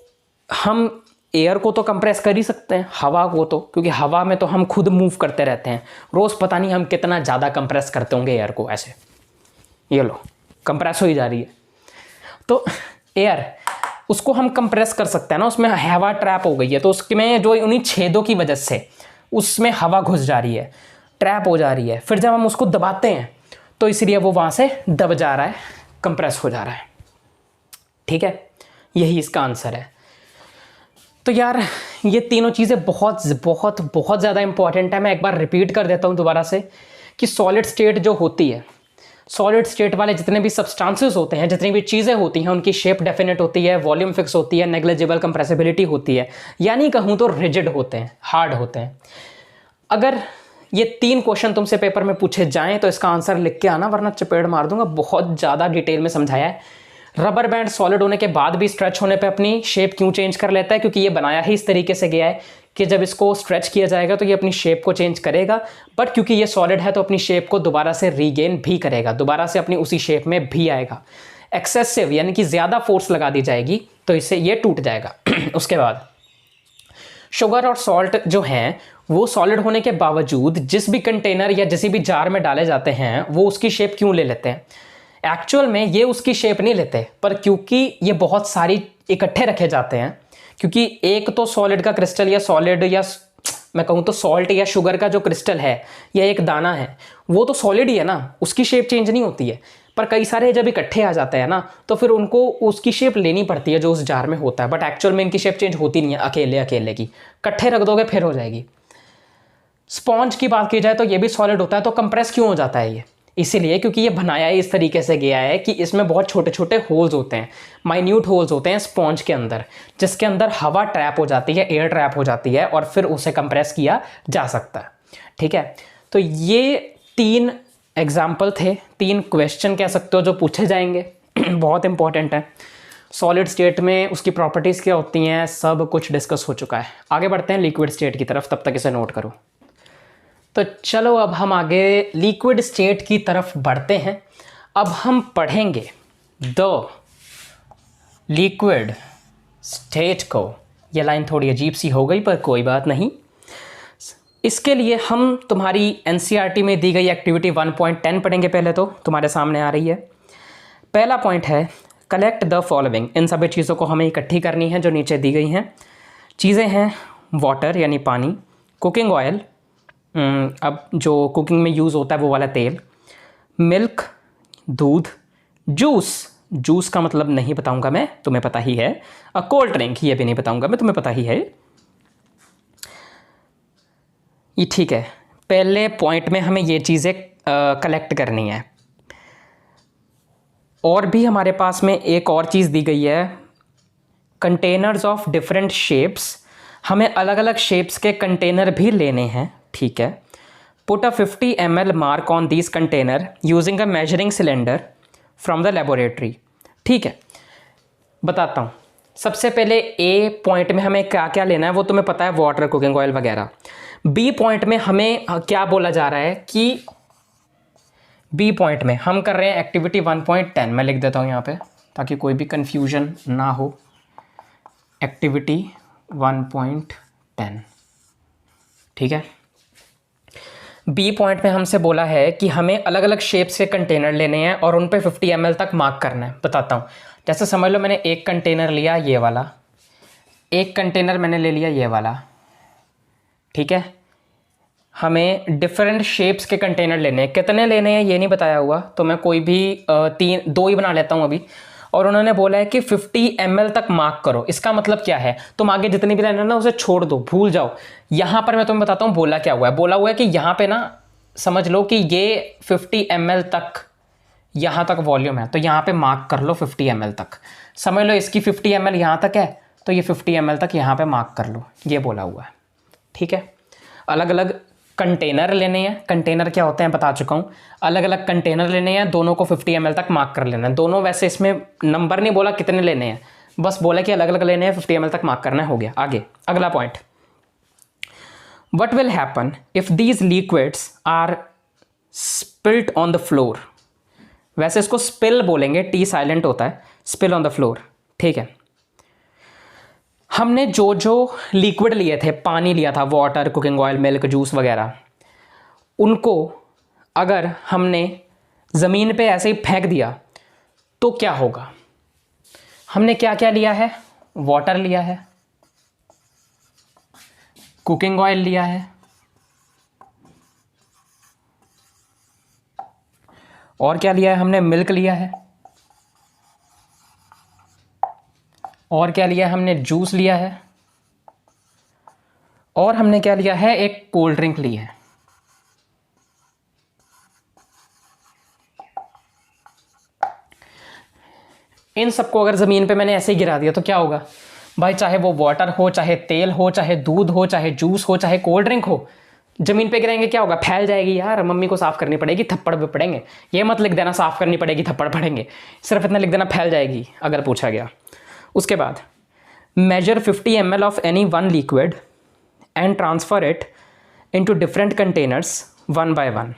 Speaker 1: हम एयर को तो कंप्रेस कर ही सकते हैं, हवा को तो, क्योंकि हवा में तो हम खुद मूव करते रहते हैं रोज़, पता नहीं हम कितना ज़्यादा कंप्रेस करते होंगे एयर को। ऐसे ये लो कंप्रेस हो ही जा रही है, तो एयर उसको हम कंप्रेस कर सकते हैं ना, उसमें हवा ट्रैप हो गई है तो उसमें जो उन्हीं छेदों की वजह से उसमें हवा घुस जा रही है, ट्रैप हो जा रही है, फिर जब हम उसको दबाते हैं तो इसलिए वो वहाँ से दब जा रहा है, कंप्रेस हो जा रहा है, ठीक है। यही इसका आंसर है। तो यार ये तीनों चीज़ें बहुत बहुत बहुत ज़्यादा इंपॉर्टेंट है। मैं एक बार रिपीट कर देता हूँ दोबारा से कि सॉलिड स्टेट जो होती है, सॉलिड स्टेट वाले जितने भी सब्सटेंसेस होते हैं, जितनी भी चीज़ें होती हैं, उनकी शेप डेफिनेट होती है, वॉल्यूम फिक्स होती है, नेग्लिजिबल कंप्रेसिबिलिटी होती है, यानी कहूँ तो रिजिड होते हैं, हार्ड होते हैं। अगर ये 3 क्वेश्चन तुमसे पेपर में पूछे जाएँ तो इसका आंसर लिख के आना, वरना चपेट मार दूंगा। बहुत ज़्यादा डिटेल में समझाया है। रबर बैंड सॉलिड होने के बाद भी स्ट्रेच होने पे अपनी शेप क्यों चेंज कर लेता है, क्योंकि ये बनाया ही इस तरीके से गया है कि जब इसको स्ट्रेच किया जाएगा तो ये अपनी शेप को चेंज करेगा, बट क्योंकि ये सॉलिड है तो अपनी शेप को दोबारा से रीगेन भी करेगा, दोबारा से अपनी उसी शेप में भी आएगा। एक्सेसिव यानी कि ज़्यादा फोर्स लगा दी जाएगी तो इससे ये टूट जाएगा। उसके बाद शुगर और सॉल्ट जो हैं वो सॉलिड होने के बावजूद जिस भी कंटेनर या जिस भी जार में डाले जाते हैं वो उसकी शेप क्यों ले लेते हैं। एक्चुअल में ये उसकी शेप नहीं लेते, पर क्योंकि ये बहुत सारी इकट्ठे रखे जाते हैं, क्योंकि एक तो सॉलिड का क्रिस्टल या सॉलिड या मैं कहूँ तो सॉल्ट या शुगर का जो क्रिस्टल है या एक दाना है वो तो सॉलिड ही है ना, उसकी शेप चेंज नहीं होती है। पर कई सारे जब इकट्ठे आ जाते हैं ना तो फिर उनको उसकी शेप लेनी पड़ती है जो उस जार में होता है, बट एक्चुअल में इनकी शेप चेंज होती नहीं है अकेले अकेले की, इकट्ठे रख दोगे फिर हो जाएगी। स्पॉन्ज की बात की जाए तो ये भी सॉलिड होता है, तो कंप्रेस क्यों हो जाता है ये? इसीलिए क्योंकि ये बनाया ही इस तरीके से गया है कि इसमें बहुत छोटे छोटे होल्स होते हैं, माइन्यूट होल्स होते हैं स्पॉन्ज के अंदर, जिसके अंदर हवा ट्रैप हो जाती है, एयर ट्रैप हो जाती है और फिर उसे कंप्रेस किया जा सकता है। ठीक है, तो ये 3 एग्जाम्पल थे, 3 क्वेश्चन कह सकते हो जो पूछे जाएंगे बहुत इंपॉर्टेंट है। सॉलिड स्टेट में उसकी प्रॉपर्टीज़ क्या होती हैं सब कुछ डिस्कस हो चुका है। आगे बढ़ते हैं लिक्विड स्टेट की तरफ, तब तक इसे नोट करो। तो चलो अब हम आगे लिक्विड स्टेट की तरफ बढ़ते हैं। अब हम पढ़ेंगे द लिक्विड स्टेट को। यह लाइन थोड़ी अजीब सी हो गई पर कोई बात नहीं। इसके लिए हम तुम्हारी एनसीईआरटी में दी गई एक्टिविटी 1.10 पढ़ेंगे। पहले तो तुम्हारे सामने आ रही है। पहला पॉइंट है कलेक्ट द फॉलोइंग। इन सभी चीज़ों को हमें इकट्ठी करनी है जो नीचे दी गई हैं। चीज़ें हैं वाटर यानी पानी, कुकिंग ऑयल, अब जो कुकिंग में यूज़ होता है वो वाला तेल, मिल्क दूध, जूस का मतलब नहीं बताऊंगा मैं, तुम्हें पता ही है, कोल्ड ड्रिंक ये भी नहीं बताऊंगा मैं, तुम्हें पता ही है ये। ठीक है, पहले पॉइंट में हमें ये चीज़ें कलेक्ट करनी है। और भी हमारे पास में एक और चीज़ दी गई है, कंटेनर्स ऑफ डिफरेंट शेप्स। हमें अलग अलग शेप्स के कंटेनर भी लेने हैं। ठीक है, put a 50 ml mark on this container using a measuring cylinder from the laboratory. ठीक है, बताता हूँ। सबसे पहले ए पॉइंट में हमें क्या क्या लेना है वो तुम्हें पता है, वाटर, कुकिंग ऑयल वगैरह। बी पॉइंट में हमें क्या बोला जा रहा है कि बी पॉइंट में हम कर रहे हैं एक्टिविटी 1.10। मैं लिख देता हूँ यहाँ पे ताकि कोई भी कंफ्यूजन ना हो। एक्टिविटी 1.10। ठीक है, बी पॉइंट में हमसे बोला है कि हमें अलग अलग शेप्स के कंटेनर लेने हैं और उन पे 50 ml तक मार्क करना है। बताता हूँ, जैसे समझ लो मैंने एक कंटेनर लिया ये वाला, एक कंटेनर मैंने ले लिया ये वाला। ठीक है, हमें डिफरेंट शेप्स के कंटेनर लेने हैं। कितने लेने हैं ये नहीं बताया हुआ, तो मैं कोई भी 2 ही बना लेता हूँ अभी। और उन्होंने बोला है कि 50 ml तक मार्क करो। इसका मतलब क्या है, तुम आगे जितनी भी लाइन है ना उसे छोड़ दो, भूल जाओ। यहाँ पर मैं तुम्हें बताता हूँ बोला क्या हुआ है। बोला हुआ है कि यहाँ पे ना समझ लो कि ये 50 ml तक यहाँ तक वॉल्यूम है, तो यहाँ पे मार्क कर लो 50 ml तक। समझ लो इसकी 50 ml यहाँ तक है, तो ये 50 ml तक यहाँ पे मार्क कर लो, ये बोला हुआ है। ठीक है, अलग अलग कंटेनर लेने हैं। कंटेनर क्या होते हैं बता चुका हूँ। अलग अलग कंटेनर लेने हैं, दोनों को 50 ml तक मार्क कर लेना है। दोनों, वैसे इसमें नंबर नहीं बोला कितने लेने हैं, बस बोला कि अलग अलग लेने हैं, 50 ml तक मार्क करना है, हो गया। आगे अगला point, what will happen if these liquids are spilt on the floor. वैसे इसको स्पिल बोलेंगे, टी साइलेंट होता है, स्पिल ऑन द फ्लोर। ठीक है, हमने जो जो लिक्विड लिए थे, पानी लिया था, water, cooking oil, milk, juice वगैरह, उनको अगर हमने ज़मीन पे ऐसे ही फेंक दिया तो क्या होगा। हमने क्या क्या लिया है, वाटर लिया है, कुकिंग ऑयल लिया है, और क्या लिया है हमने, मिल्क लिया है, और क्या लिया है हमने, जूस लिया है, और हमने क्या लिया है, एक कोल्ड ड्रिंक ली है। इन सबको अगर ज़मीन पे मैंने ऐसे ही गिरा दिया तो क्या होगा भाई, चाहे वो वाटर हो, चाहे तेल हो, चाहे दूध हो, चाहे जूस हो, चाहे कोल्ड ड्रिंक हो, ज़मीन पे गिराएंगे क्या होगा, फैल जाएगी यार। मम्मी को साफ़ करनी पड़ेगी, थप्पड़ भी पड़ेंगे। ये मत लिख देना साफ़ करनी पड़ेगी थप्पड़ पड़ेंगे, सिर्फ इतना लिख देना फैल जाएगी अगर पूछा गया। उसके बाद measure 50 ml of any one liquid and transfer it into different containers one by one।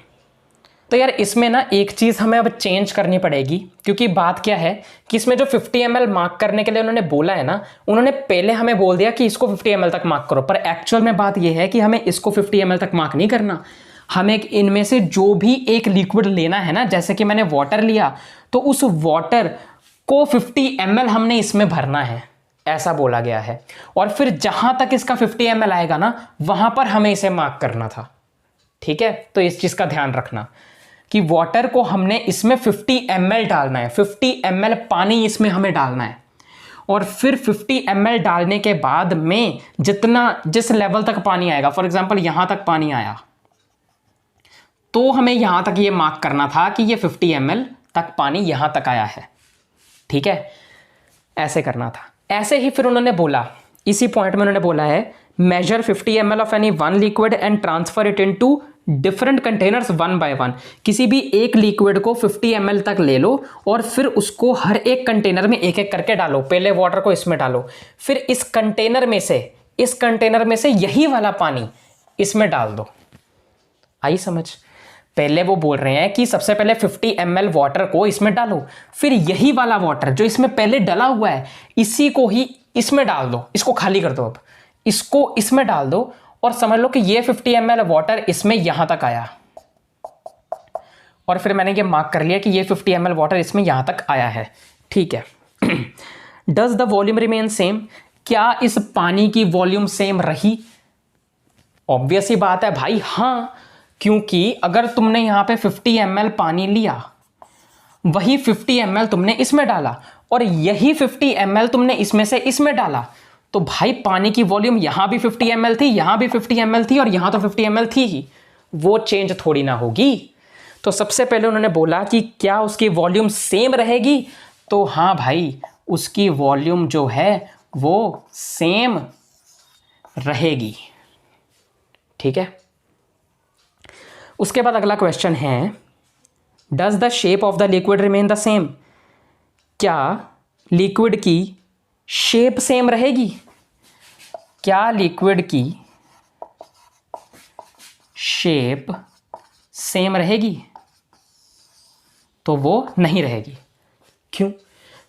Speaker 1: तो यार इसमें ना एक चीज़ हमें अब चेंज करनी पड़ेगी, क्योंकि बात क्या है कि इसमें जो 50 ml मार्क करने के लिए उन्होंने बोला है ना, उन्होंने पहले हमें बोल दिया कि इसको 50 ml तक मार्क करो, पर एक्चुअल में बात यह है कि हमें इसको 50 ml तक मार्क नहीं करना। हमें इनमें से जो भी एक लिक्विड लेना है ना, जैसे कि मैंने वाटर लिया तो उस वाटर को 50 ml हमने इसमें भरना है, ऐसा बोला गया है। और फिर जहां तक इसका 50 ml आएगा ना, वहां पर हमें इसे मार्क करना था। ठीक है, तो इस चीज का ध्यान रखना कि वाटर को हमने इसमें 50 ml डालना है, 50 ml पानी इसमें हमें डालना है। और फिर 50 ml डालने के बाद में जिस लेवल तक पानी आएगा, फॉर एग्जांपल यहां तक पानी आया, तो हमें यहां तक ये मार्क करना था कि ये 50 ml तक पानी यहां तक आया है। ठीक है, ऐसे करना था। ऐसे ही फिर उन्होंने बोला, इसी पॉइंट में उन्होंने बोला है measure 50 ml of any one liquid and transfer it into different containers one by one. किसी भी एक लिक्विड को 50 ml तक ले लो और फिर उसको हर एक कंटेनर में एक एक करके डालो। पहले वाटर को इसमें डालो, फिर इस कंटेनर में से यही वाला पानी इसमें डाल दो। आई समझ? पहले वो बोल रहे हैं कि सबसे पहले 50 ml वाटर को इसमें डालो, फिर यही वाला वाटर जो इसमें पहले डला हुआ है इसी को ही इसमें डाल दो, इसको खाली कर दो। अब इसको इसमें डाल दो और समझ लो कि ये 50 ml वाटर इसमें यहां तक आया, और फिर मैंने ये मार्क कर लिया कि ये 50 ml वाटर इसमें यहां तक आया है। ठीक है। Does the volume remain same? क्या इस पानी की वॉल्यूम सेम रही? ऑब्वियस ही बात है भाई, हाँ, क्योंकि अगर तुमने यहां पे 50 ml पानी लिया, वही 50 ml तुमने इसमें डाला और यही 50 ml तुमने इसमें से इसमें डाला, तो भाई पानी की वॉल्यूम यहां भी 50 ml थी, यहां भी 50 ml थी और यहां तो 50 ml थी ही, वो चेंज थोड़ी ना होगी। तो सबसे पहले उन्होंने बोला कि क्या उसकी वॉल्यूम सेम रहेगी? तो हाँ भाई, उसकी वॉल्यूम जो है वो सेम रहेगी। ठीक है, उसके बाद अगला क्वेश्चन है, does the shape of the liquid remain the same? क्या लिक्विड की शेप सेम रहेगी? क्या लिक्विड की शेप सेम रहेगी? तो वो नहीं रहेगी। क्यों?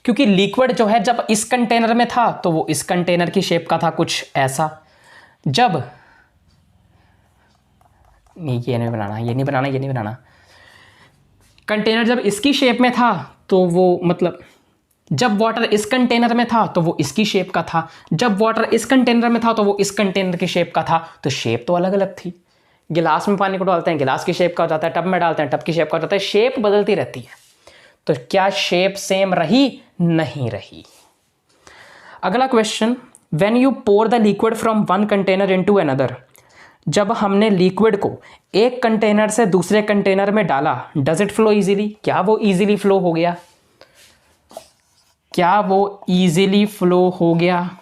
Speaker 1: क्योंकि लिक्विड जो है जब इस कंटेनर में था तो वो इस कंटेनर की शेप का था कुछ ऐसा, जब नहीं, ये नहीं बनाना, कंटेनर जब इसकी शेप में था तो वो, मतलब जब वाटर इस कंटेनर में था तो वो इसकी शेप का था, जब वाटर इस कंटेनर में था तो वो इस कंटेनर की शेप का था, तो शेप तो अलग अलग थी। गिलास में पानी को डालते हैं, गिलास की शेप का हो जाता है, टब में डालते हैं, टब की शेप का हो जाता है, शेप बदलती रहती है। तो क्या शेप सेम रही? नहीं रही। अगला question, when you pour the liquid from one container into another, जब हमने लिक्विड को एक कंटेनर से दूसरे कंटेनर में डाला, डज इट फ्लो इजीली? क्या वो इजीली फ्लो हो गया? क्या वो इजीली फ्लो हो गया?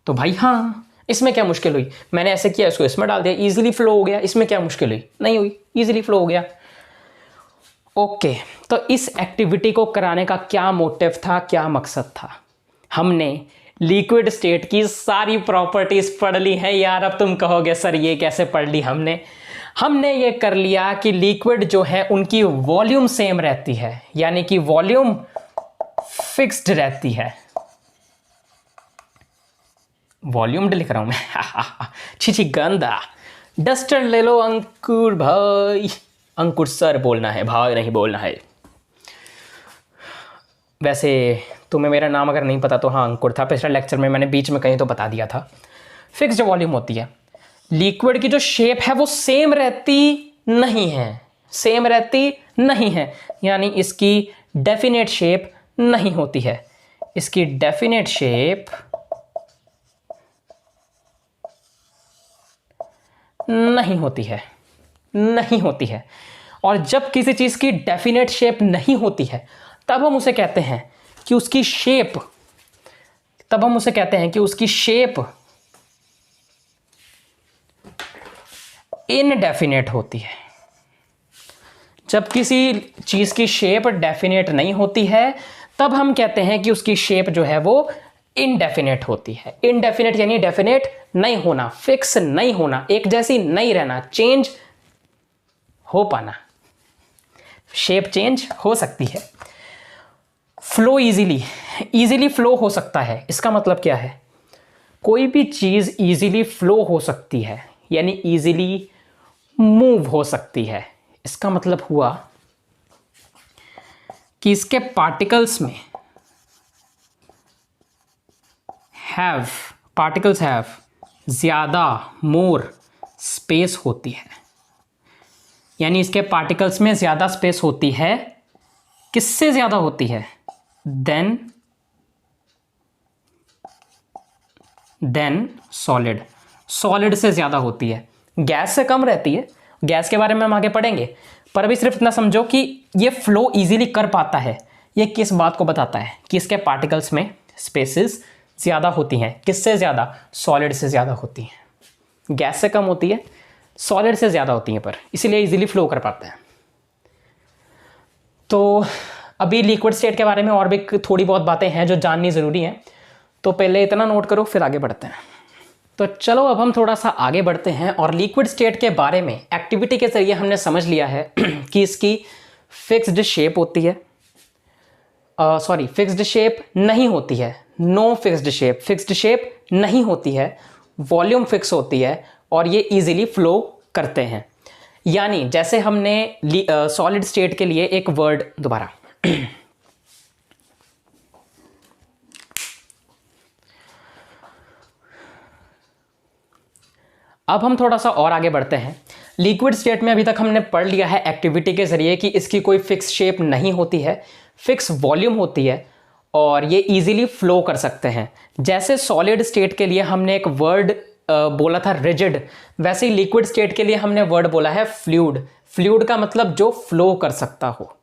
Speaker 1: तो भाई हाँ, इसमें क्या मुश्किल हुई? मैंने ऐसे किया, इसको इसमें डाल दिया, इजीली फ्लो हो गया। इसमें क्या मुश्किल हुई? नहीं हुई, इजीली फ्लो हो गया। ओके, तो इस एक्टिविटी को कराने का क्या मोटिव था, क्या मकसद था? हमने लिक्विड स्टेट की सारी प्रॉपर्टीज पढ़ ली है यार। अब तुम कहोगे सर ये कैसे पढ़ ली हमने ये कर लिया कि लिक्विड जो है उनकी वॉल्यूम सेम रहती है, यानी कि वॉल्यूम फिक्स्ड रहती है। वॉल्यूम लिख रहा हूं मैं। छी गंदा, डस्टर ले लो अंकुर भाई, अंकुर सर बोलना है भाई, नहीं बोलना है। वैसे तुम्हें मेरा नाम अगर नहीं पता तो हाँ अंकुर था, पिछले लेक्चर में मैंने बीच में कहीं तो बता दिया था। फिक्स्ड वॉल्यूम होती है, लिक्विड की जो शेप है वो सेम रहती नहीं है, यानी इसकी डेफिनेट शेप नहीं होती है, इसकी डेफिनेट शेप नहीं होती है। और जब किसी चीज की डेफिनेट शेप नहीं होती है तब हम उसे कहते हैं कि उसकी शेप इनडेफिनेट होती है। जब किसी चीज की शेप डेफिनेट नहीं होती है तब हम कहते हैं कि उसकी शेप जो है वो इनडेफिनेट होती है। इनडेफिनेट यानी डेफिनेट नहीं होना, फिक्स नहीं होना, एक जैसी नहीं रहना, चेंज हो पाना। शेप चेंज हो सकती है। फ्लो इजीली फ्लो हो सकता है। इसका मतलब क्या है? कोई भी चीज इजीली फ्लो हो सकती है, यानी इजीली मूव हो सकती है। इसका मतलब हुआ कि इसके पार्टिकल्स में पार्टिकल्स हैव ज़्यादा मोर स्पेस होती है, यानी इसके पार्टिकल्स में ज़्यादा स्पेस होती है। किससे ज़्यादा होती है? देन सॉलिड से ज़्यादा होती है। गैस से कम रहती है, गैस के बारे में हम आगे पढ़ेंगे, पर अभी सिर्फ इतना समझो कि ये फ्लो इजीली कर पाता है। ये किस बात को बताता है? कि इसके पार्टिकल्स में स्पेसेस ज़्यादा होती हैं। किससे ज़्यादा? सॉलिड से ज़्यादा होती हैं। गैस से कम होती है, सॉलिड से ज़्यादा होती हैं, पर इसीलिए इजीली फ्लो कर पाता है। तो अभी लिक्विड स्टेट के बारे में और भी थोड़ी बहुत बातें हैं जो जाननी ज़रूरी हैं, तो पहले इतना नोट करो, फिर आगे बढ़ते हैं। तो चलो अब हम थोड़ा सा आगे बढ़ते हैं और लिक्विड स्टेट के बारे में एक्टिविटी के जरिए हमने समझ लिया है कि इसकी फिक्स्ड शेप होती है, फिक्स्ड शेप नहीं होती है, नो फिक्स्ड शेप नहीं होती है, वॉल्यूम फिक्स होती है और ये इजीली फ्लो करते हैं। यानी जैसे हमने सॉलिड स्टेट के लिए एक वर्ड, दोबारा अब हम थोड़ा सा और आगे बढ़ते हैं। लिक्विड स्टेट में अभी तक हमने पढ़ लिया है एक्टिविटी के जरिए कि इसकी कोई फिक्स शेप नहीं होती है, फिक्स वॉल्यूम होती है और ये इजीली फ्लो कर सकते हैं। जैसे सॉलिड स्टेट के लिए हमने एक वर्ड बोला था रिजिड, वैसे ही लिक्विड स्टेट के लिए हमने वर्ड बोला है फ्लूइड। फ्लूइड का मतलब जो फ्लो कर सकता हो,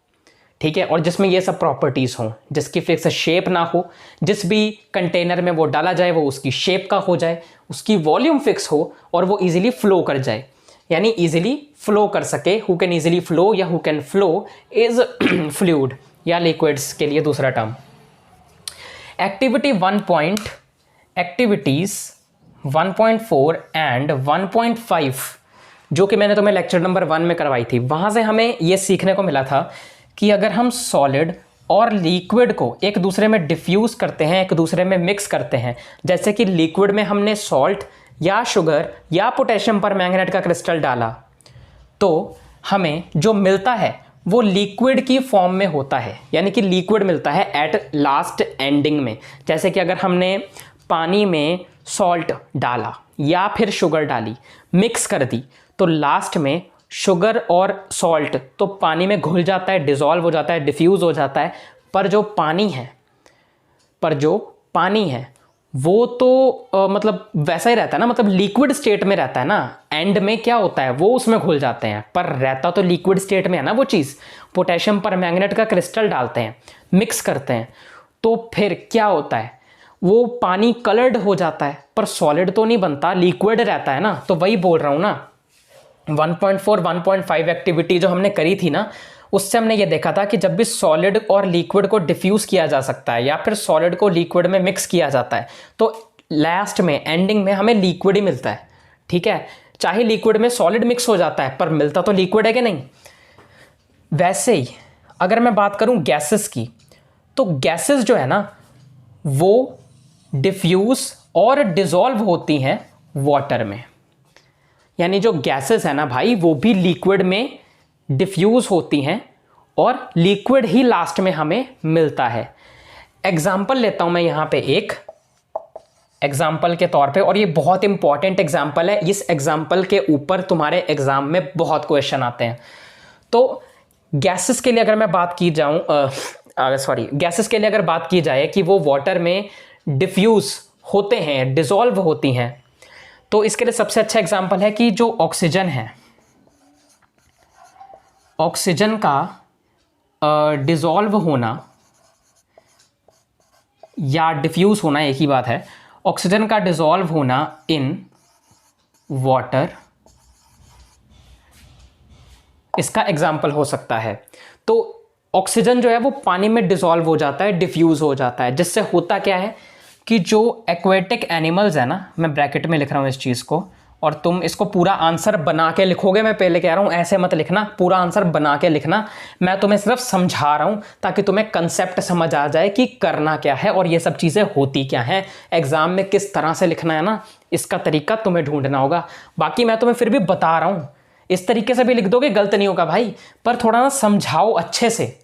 Speaker 1: ठीक है, और जिसमें ये सब प्रॉपर्टीज़ हों, जिसकी फिक्स शेप ना हो, जिस भी कंटेनर में वो डाला जाए वो उसकी शेप का हो जाए, उसकी वॉल्यूम फिक्स हो और वो इजीली फ्लो कर जाए, यानी इजीली फ्लो कर सके। हु कैन इजीली फ्लो या who can flow is fluid या लिक्विड्स के लिए दूसरा टर्म। एक्टिविटीज़ 1.4 एंड 1.5 जो कि मैंने तुम्हें लेक्चर नंबर 1 में करवाई थी, वहाँ से हमें ये सीखने को मिला था कि अगर हम सॉलिड और लिक्विड को एक दूसरे में डिफ्यूज़ करते हैं, एक दूसरे में मिक्स करते हैं, जैसे कि लिक्विड में हमने सॉल्ट या शुगर या पोटेशियम परमैंगनेट का क्रिस्टल डाला, तो हमें जो मिलता है वो लिक्विड की फॉर्म में होता है, यानी कि लिक्विड मिलता है एट लास्ट एंडिंग में। जैसे कि अगर हमने पानी में सॉल्ट डाला या फिर शुगर डाली, मिक्स कर दी, तो लास्ट में शुगर और सॉल्ट तो पानी में घुल जाता है, डिज़ोल्व हो जाता है, डिफ्यूज़ हो जाता है, पर जो पानी है वो तो मतलब वैसा ही रहता है ना, मतलब लिक्विड स्टेट में रहता है ना। एंड में क्या होता है, वो उसमें घुल जाते हैं, पर रहता तो लिक्विड स्टेट में है ना वो चीज़। पोटेशियम परमैंगनेट का क्रिस्टल डालते हैं, मिक्स करते हैं, तो फिर क्या होता है, वो पानी कलर्ड हो जाता है, पर सॉलिड तो नहीं बनता, लिक्विड रहता है ना। तो वही बोल रहा हूँ ना, 1.4 1.5 एक्टिविटी जो हमने करी थी ना, उससे हमने ये देखा था कि जब भी सॉलिड और लिक्विड को डिफ्यूज़ किया जा सकता है या फिर सॉलिड को लिक्विड में मिक्स किया जाता है, तो लास्ट में एंडिंग में हमें लिक्विड ही मिलता है, ठीक है। चाहे लिक्विड में सॉलिड मिक्स हो जाता है, पर मिलता तो लिक्विड है कि नहीं। वैसे ही अगर मैं बात करूं गैसेस की, तो गैसेस जो है ना वो डिफ्यूज़ और डिज़ोल्व होती हैं वाटर में, यानी जो गैसेस है ना भाई वो भी लिक्विड में डिफ्यूज़ होती हैं और लिक्विड ही लास्ट में हमें मिलता है। एग्जाम्पल लेता हूं मैं यहाँ पे एक एग्जाम्पल के तौर पे, और ये बहुत इंपॉर्टेंट एग्जाम्पल है। इस एग्जाम्पल के ऊपर तुम्हारे एग्जाम में बहुत क्वेश्चन आते हैं। तो गैसेस के लिए अगर मैं बात की गैसेस के लिए अगर बात की जाए कि वो वाटर में डिफ्यूज़ होते हैं, डिज़ोल्व होती हैं, तो इसके लिए सबसे अच्छा एग्जाम्पल है कि जो ऑक्सीजन है, ऑक्सीजन का डिज़ोल्व होना या डिफ्यूज़ होना एक ही बात है। ऑक्सीजन का डिज़ोल्व होना इन वाटर, इसका एग्जाम्पल हो सकता है। तो ऑक्सीजन जो है वो पानी में डिज़ोल्व हो जाता है, डिफ्यूज़ हो जाता है, जिससे होता क्या है कि जो एक्वेटिक एनिमल्स है ना, मैं ब्रैकेट में लिख रहा हूँ इस चीज़ को, और तुम इसको पूरा आंसर बना के लिखोगे। मैं पहले कह रहा हूँ ऐसे मत लिखना, पूरा आंसर बना के लिखना। मैं तुम्हें सिर्फ समझा रहा हूँ ताकि तुम्हें कंसेप्ट समझ आ जाए कि करना क्या है और ये सब चीज़ें होती क्या हैं, एग्ज़ाम में किस तरह से लिखना है ना, इसका तरीका तुम्हें ढूंढना होगा। बाकी मैं तुम्हें फिर भी बता रहा हूँ, इस तरीके से भी लिख दोगे गलत नहीं होगा भाई, पर थोड़ा ना समझाओ अच्छे से,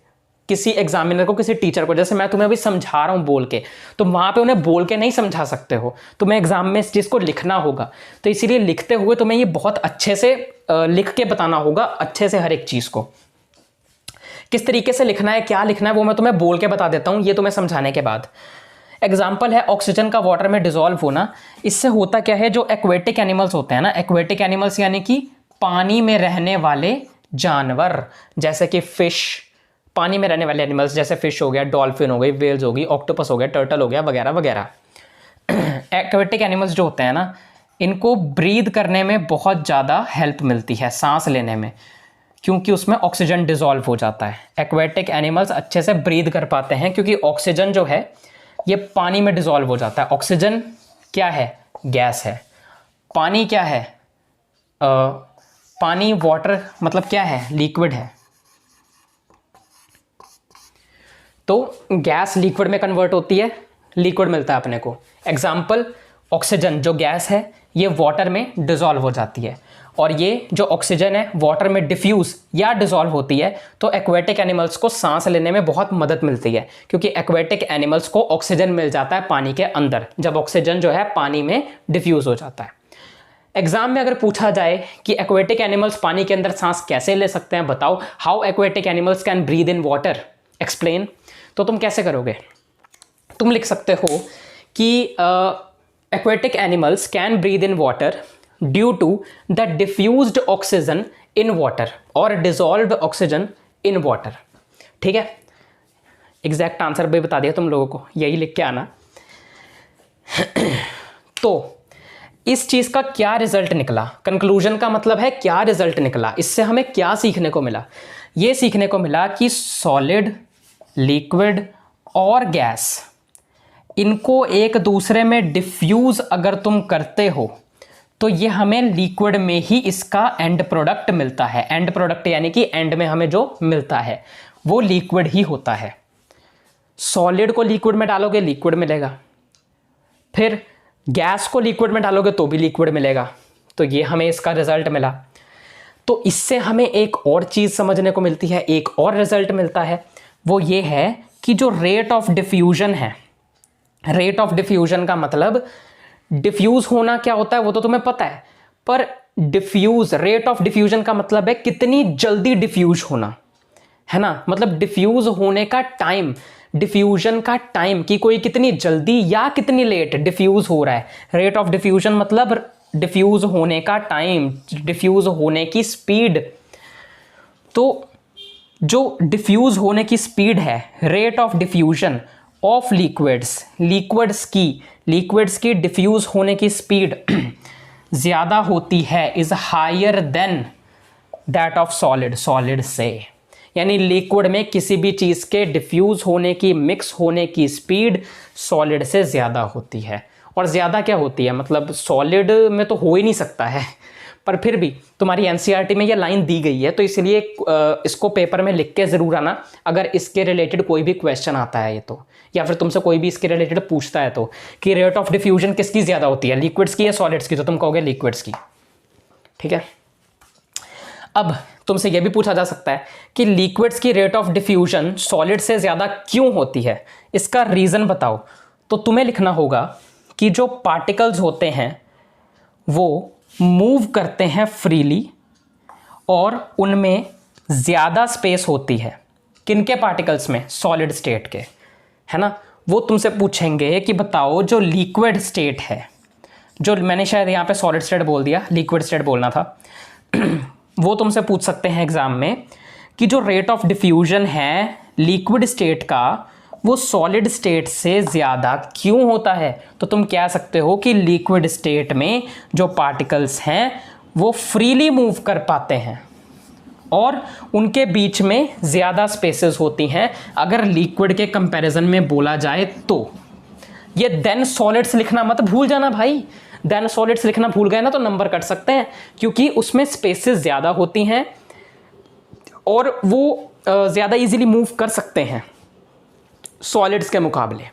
Speaker 1: किसी एग्जामिनर को, किसी टीचर को, जैसे मैं तुम्हें अभी समझा रहा हूँ बोल के, तो वहाँ पे उन्हें बोल के नहीं समझा सकते हो, तुम्हें एग्जाम में इस चीज़ को लिखना होगा। तो इसीलिए लिखते हुए तुम्हें ये बहुत अच्छे से लिख के बताना होगा, अच्छे से हर एक चीज़ को किस तरीके से लिखना है, क्या लिखना है, वो मैं तुम्हें बोल के बता देता हूँ ये तुम्हें समझाने के बाद। एग्जाम्पल है ऑक्सीजन का वाटर में डिजोल्व होना। इससे होता क्या है, जो एक्वेटिक एनिमल्स होते हैं ना, एक्वेटिक एनिमल्स यानी कि पानी में रहने वाले जानवर, जैसे कि फिश, पानी में रहने वाले एनिमल्स जैसे फिश हो गया, डॉल्फिन हो गई, वेल्स हो गई, ऑक्टोपस हो गया, टर्टल हो गया, वगैरह वगैरह। एक्वेटिक एनिमल्स जो होते हैं ना, इनको ब्रीद करने में बहुत ज़्यादा हेल्प मिलती है, सांस लेने में, क्योंकि उसमें ऑक्सीजन डिजोल्व हो जाता है। एक्वेटिक एनिमल्स अच्छे से ब्रीद कर पाते हैं क्योंकि ऑक्सीजन जो है ये पानी में डिजोल्व हो जाता है। ऑक्सीजन क्या है, गैस है। पानी क्या है, पानी वाटर मतलब क्या है, लिक्विड है। तो गैस लिक्विड में कन्वर्ट होती है, लिक्विड मिलता है अपने को। एग्जाम्पल ऑक्सीजन जो गैस है ये वाटर में डिजोल्व हो जाती है, और ये जो ऑक्सीजन है वाटर में डिफ्यूज या डिजोल्व होती है। तो एक्वेटिक एनिमल्स को सांस लेने में बहुत मदद मिलती है, क्योंकि एक्वेटिक एनिमल्स को ऑक्सीजन मिल जाता है पानी के अंदर, जब ऑक्सीजन जो है पानी में डिफ्यूज हो जाता है। एग्जाम में अगर पूछा जाए कि एक्वेटिक एनिमल्स पानी के अंदर सांस कैसे ले सकते हैं, बताओ, how aquatic animals can breathe in water, explain, तो तुम कैसे करोगे? तुम लिख सकते हो कि aquatic animals can breathe in water due to the diffused oxygen in water और डिजोल्व्ड ऑक्सीजन इन वाटर। ठीक है, एग्जैक्ट आंसर भी बता दिया तुम लोगों को, यही लिख के आना। तो इस चीज का क्या रिजल्ट निकला, कंक्लूजन का मतलब है क्या रिजल्ट निकला, इससे हमें क्या सीखने को मिला? ये सीखने को मिला कि सॉलिड, लिक्विड और गैस, इनको एक दूसरे में डिफ्यूज अगर तुम करते हो तो ये हमें लिक्विड में ही इसका एंड प्रोडक्ट मिलता है। एंड प्रोडक्ट यानी कि एंड में हमें जो मिलता है वो लिक्विड ही होता है। सॉलिड को लिक्विड में डालोगे लिक्विड मिलेगा, फिर गैस को लिक्विड में डालोगे तो भी लिक्विड मिलेगा। तो ये हमें इसका रिजल्ट मिला। तो इससे हमें एक और चीज समझने को मिलती है, एक और रिजल्ट मिलता है, वो ये है कि जो रेट ऑफ डिफ्यूजन है, रेट ऑफ डिफ्यूजन का मतलब डिफ्यूज होना क्या होता है वो तो तुम्हें पता है, पर डिफ्यूज, रेट ऑफ डिफ्यूजन का मतलब है कितनी जल्दी डिफ्यूज होना, है ना। मतलब डिफ्यूज होने का टाइम, डिफ्यूजन का टाइम कि कोई कितनी जल्दी या कितनी लेट डिफ्यूज हो रहा है। रेट ऑफ डिफ्यूजन मतलब डिफ्यूज होने का टाइम, डिफ्यूज होने की स्पीड। तो जो डिफ्यूज होने की स्पीड है, rate of diffusion of liquids, liquids की डिफ्यूज होने की स्पीड ज्यादा होती है, is higher than that of solid, solid से। यानी लिक्विड में किसी भी चीज के डिफ्यूज होने की, मिक्स होने की स्पीड सॉलिड से ज्यादा होती है। और ज्यादा क्या होती है, मतलब सॉलिड में तो हो ही नहीं सकता है, पर फिर भी तुम्हारी एनसीईआरटी में ये लाइन दी गई है, तो इसलिए इसको पेपर में लिख के जरूर आना अगर इसके रिलेटेड कोई भी क्वेश्चन आता है ये तो, या फिर तुमसे कोई भी इसके रिलेटेड पूछता है तो, कि रेट ऑफ डिफ्यूजन किसकी ज्यादा होती है, लिक्विड्स की या सॉलिड्स की, तो तुम कहोगे लिक्विड्स की। ठीक है, अब तुमसे यह भी पूछा जा सकता है कि लिक्विड्स की रेट ऑफ डिफ्यूजन सॉलिड से ज्यादा क्यों होती है, इसका रीजन बताओ। तो तुम्हें लिखना होगा कि जो पार्टिकल्स होते हैं वो मूव करते हैं फ्रीली और उनमें ज़्यादा स्पेस होती है। किनके पार्टिकल्स में, सॉलिड स्टेट के, है ना। वो तुमसे पूछेंगे कि बताओ जो लिक्विड स्टेट है, जो मैंने शायद यहाँ पे सॉलिड स्टेट बोल दिया, लिक्विड स्टेट बोलना था वो तुमसे पूछ सकते हैं एग्जाम में कि जो रेट ऑफ डिफ्यूजन है लिक्विड स्टेट का वो सॉलिड स्टेट से ज़्यादा क्यों होता है। तो तुम कह सकते हो कि लिक्विड स्टेट में जो पार्टिकल्स हैं वो फ्रीली मूव कर पाते हैं और उनके बीच में ज़्यादा स्पेसेस होती हैं अगर लिक्विड के कंपैरिजन में बोला जाए तो। ये देन सॉलिड्स लिखना मत भूल जाना भाई, देन सॉलिड्स लिखना भूल गए ना तो नंबर कट सकते हैं, क्योंकि उसमें स्पेसेस ज़्यादा होती हैं और वो ज़्यादा इजीली मूव कर सकते हैं सॉलिड्स के मुकाबले,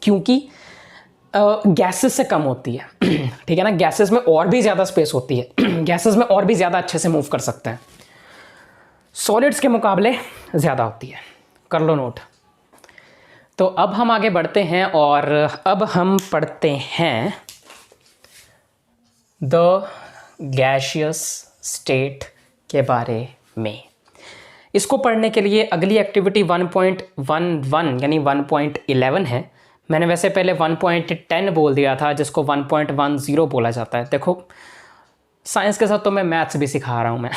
Speaker 1: क्योंकि गैसेस से कम होती है। ठीक है ना, गैसेस में और भी ज़्यादा स्पेस होती है, गैसेस में और भी ज़्यादा अच्छे से मूव कर सकते हैं। सॉलिड्स के मुकाबले ज़्यादा होती है, कर लो नोट। तो अब हम आगे बढ़ते हैं और अब हम पढ़ते हैं द गैसियस स्टेट के बारे में। इसको पढ़ने के लिए अगली एक्टिविटी 1.11 यानी 1.11 है। मैंने वैसे पहले 1.10 बोल दिया था, जिसको 1.10 बोला जाता है। देखो साइंस के साथ तो मैं मैथ्स भी सिखा रहा हूँ मैं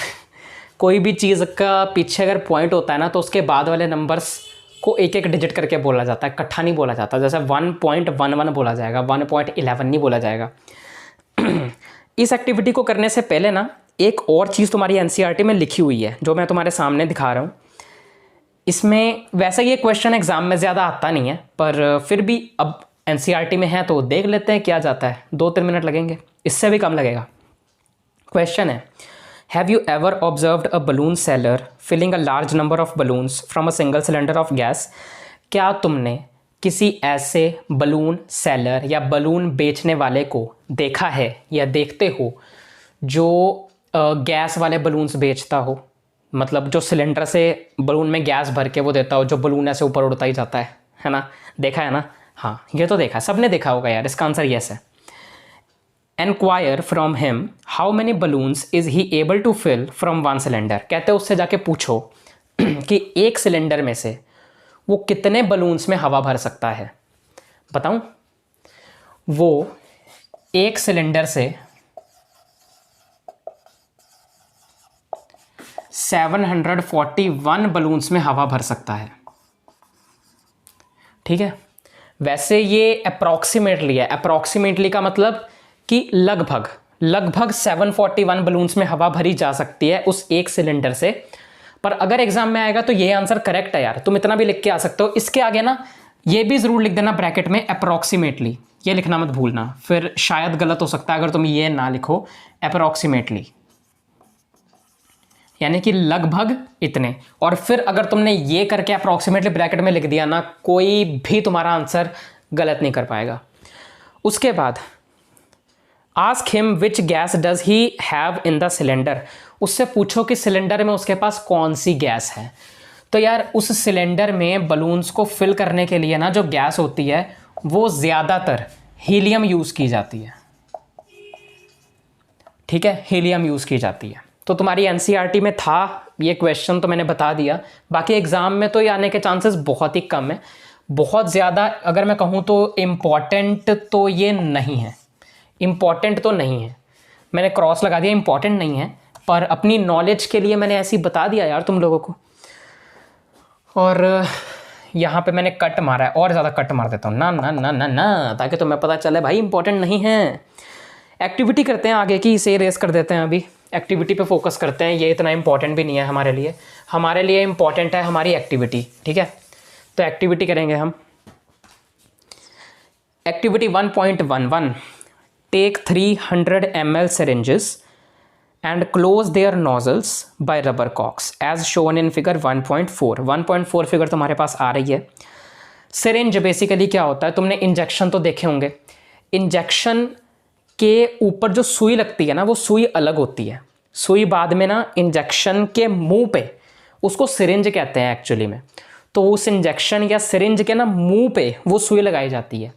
Speaker 1: कोई भी चीज़ का पीछे अगर पॉइंट होता है ना, तो उसके बाद वाले नंबर्स को एक एक डिजिट करके बोला जाता है, इकट्ठा नहीं बोला जाता। जैसे 1.11 बोला जाएगा, 1.11 नहीं बोला जाएगा। इस एक्टिविटी को करने से पहले ना एक और चीज़ तुम्हारी एनसीईआरटी में लिखी हुई है, जो मैं तुम्हारे सामने दिखा रहा हूँ। इसमें वैसे ये क्वेश्चन एग्ज़ाम में ज़्यादा आता नहीं है, पर फिर भी अब एनसीईआरटी में है तो देख लेते हैं क्या जाता है। 2-3 मिनट लगेंगे, इससे भी कम लगेगा। क्वेश्चन है, have you ever observed a balloon seller filling a large number of balloons from a single cylinder of gas? क्या तुमने किसी ऐसे बलून सेलर या बलून बेचने वाले को देखा है या देखते हो जो गैस वाले बलून्स बेचता हो? मतलब जो सिलेंडर से बलून में गैस भर के वो देता हो, जो बलून ऐसे ऊपर उड़ता ही जाता है ना? देखा है ना? हाँ, ये तो देखा, सबने देखा होगा यार। इसका आंसर यस है। Enquire from him how many balloons is he able to fill from one cylinder? कहते उससे जाके पूछो कि एक सिलेंडर में से वो कितने बलून्स में हवा भर सकता है। बताऊं? वो एक सिलेंडर से 741 बलून्स में हवा भर सकता है। ठीक है, वैसे ये अप्रॉक्सीमेटली है। अप्रॉक्सीमेटली का मतलब कि लगभग 741 बलून्स में हवा भरी जा सकती है उस एक सिलेंडर से। पर अगर एग्जाम में आएगा तो ये आंसर करेक्ट है यार, तुम इतना भी लिख के आ सकते हो। इसके आगे ना ये भी ज़रूर लिख देना ब्रैकेट में, अप्रॉक्सीमेटली, ये लिखना मत भूलना, फिर शायद गलत हो सकता है अगर तुम ये ना लिखो अप्रॉक्सीमेटली, यानी कि लगभग इतने। और फिर अगर तुमने ये करके अप्रॉक्सीमेटली ब्रैकेट में लिख दिया ना, कोई भी तुम्हारा आंसर गलत नहीं कर पाएगा। उसके बाद ask him which gas does he have in the cylinder? उससे पूछो कि सिलेंडर में उसके पास कौन सी गैस है। तो यार उस सिलेंडर में बलून्स को फिल करने के लिए ना जो गैस होती है वो ज़्यादातर हीलियम यूज़ की जाती है। ठीक है, हीलियम यूज़ की जाती है। तो तुम्हारी एनसीईआरटी में था ये क्वेश्चन, तो मैंने बता दिया। बाकी एग्ज़ाम में तो ये आने के चांसेस बहुत ही कम है। बहुत ज़्यादा अगर मैं कहूँ तो इम्पॉर्टेंट तो ये नहीं है, इम्पॉर्टेंट तो नहीं है, मैंने क्रॉस लगा दिया, इम्पॉर्टेंट नहीं है, पर अपनी नॉलेज के लिए मैंने ऐसे ही बता दिया यार तुम लोगों को। और यहाँ पे मैंने कट मारा है, और ज़्यादा कट मार देता हूँ ना ना ना ना ना, ताकि तुम्हें पता चले भाई इंपॉर्टेंट नहीं है। एक्टिविटी करते हैं आगे की, इसे रेस कर देते हैं। अभी एक्टिविटी पे फोकस करते हैं, ये इतना इंपॉर्टेंट भी नहीं है हमारे लिए। हमारे लिए इंपॉर्टेंट है हमारी एक्टिविटी। ठीक है, तो एक्टिविटी करेंगे हम। Activity 1.11, take 300 ml syringes and close their nozzles by rubber cocks as shown in figure 1.4। 1.4 figure तुम्हारे पास आ रही है। सिरिंज बेसिकली क्या होता है, तुमने इंजेक्शन तो देखे होंगे। इंजेक्शन के ऊपर जो सुई लगती है ना, वो सुई अलग होती है। सुई बाद में ना इंजेक्शन के मुंह पे, उसको सिरिंज कहते हैं एक्चुअली में। तो उस इंजेक्शन या सिरिंज के ना मुंह पे वो सुई लगाई जाती है।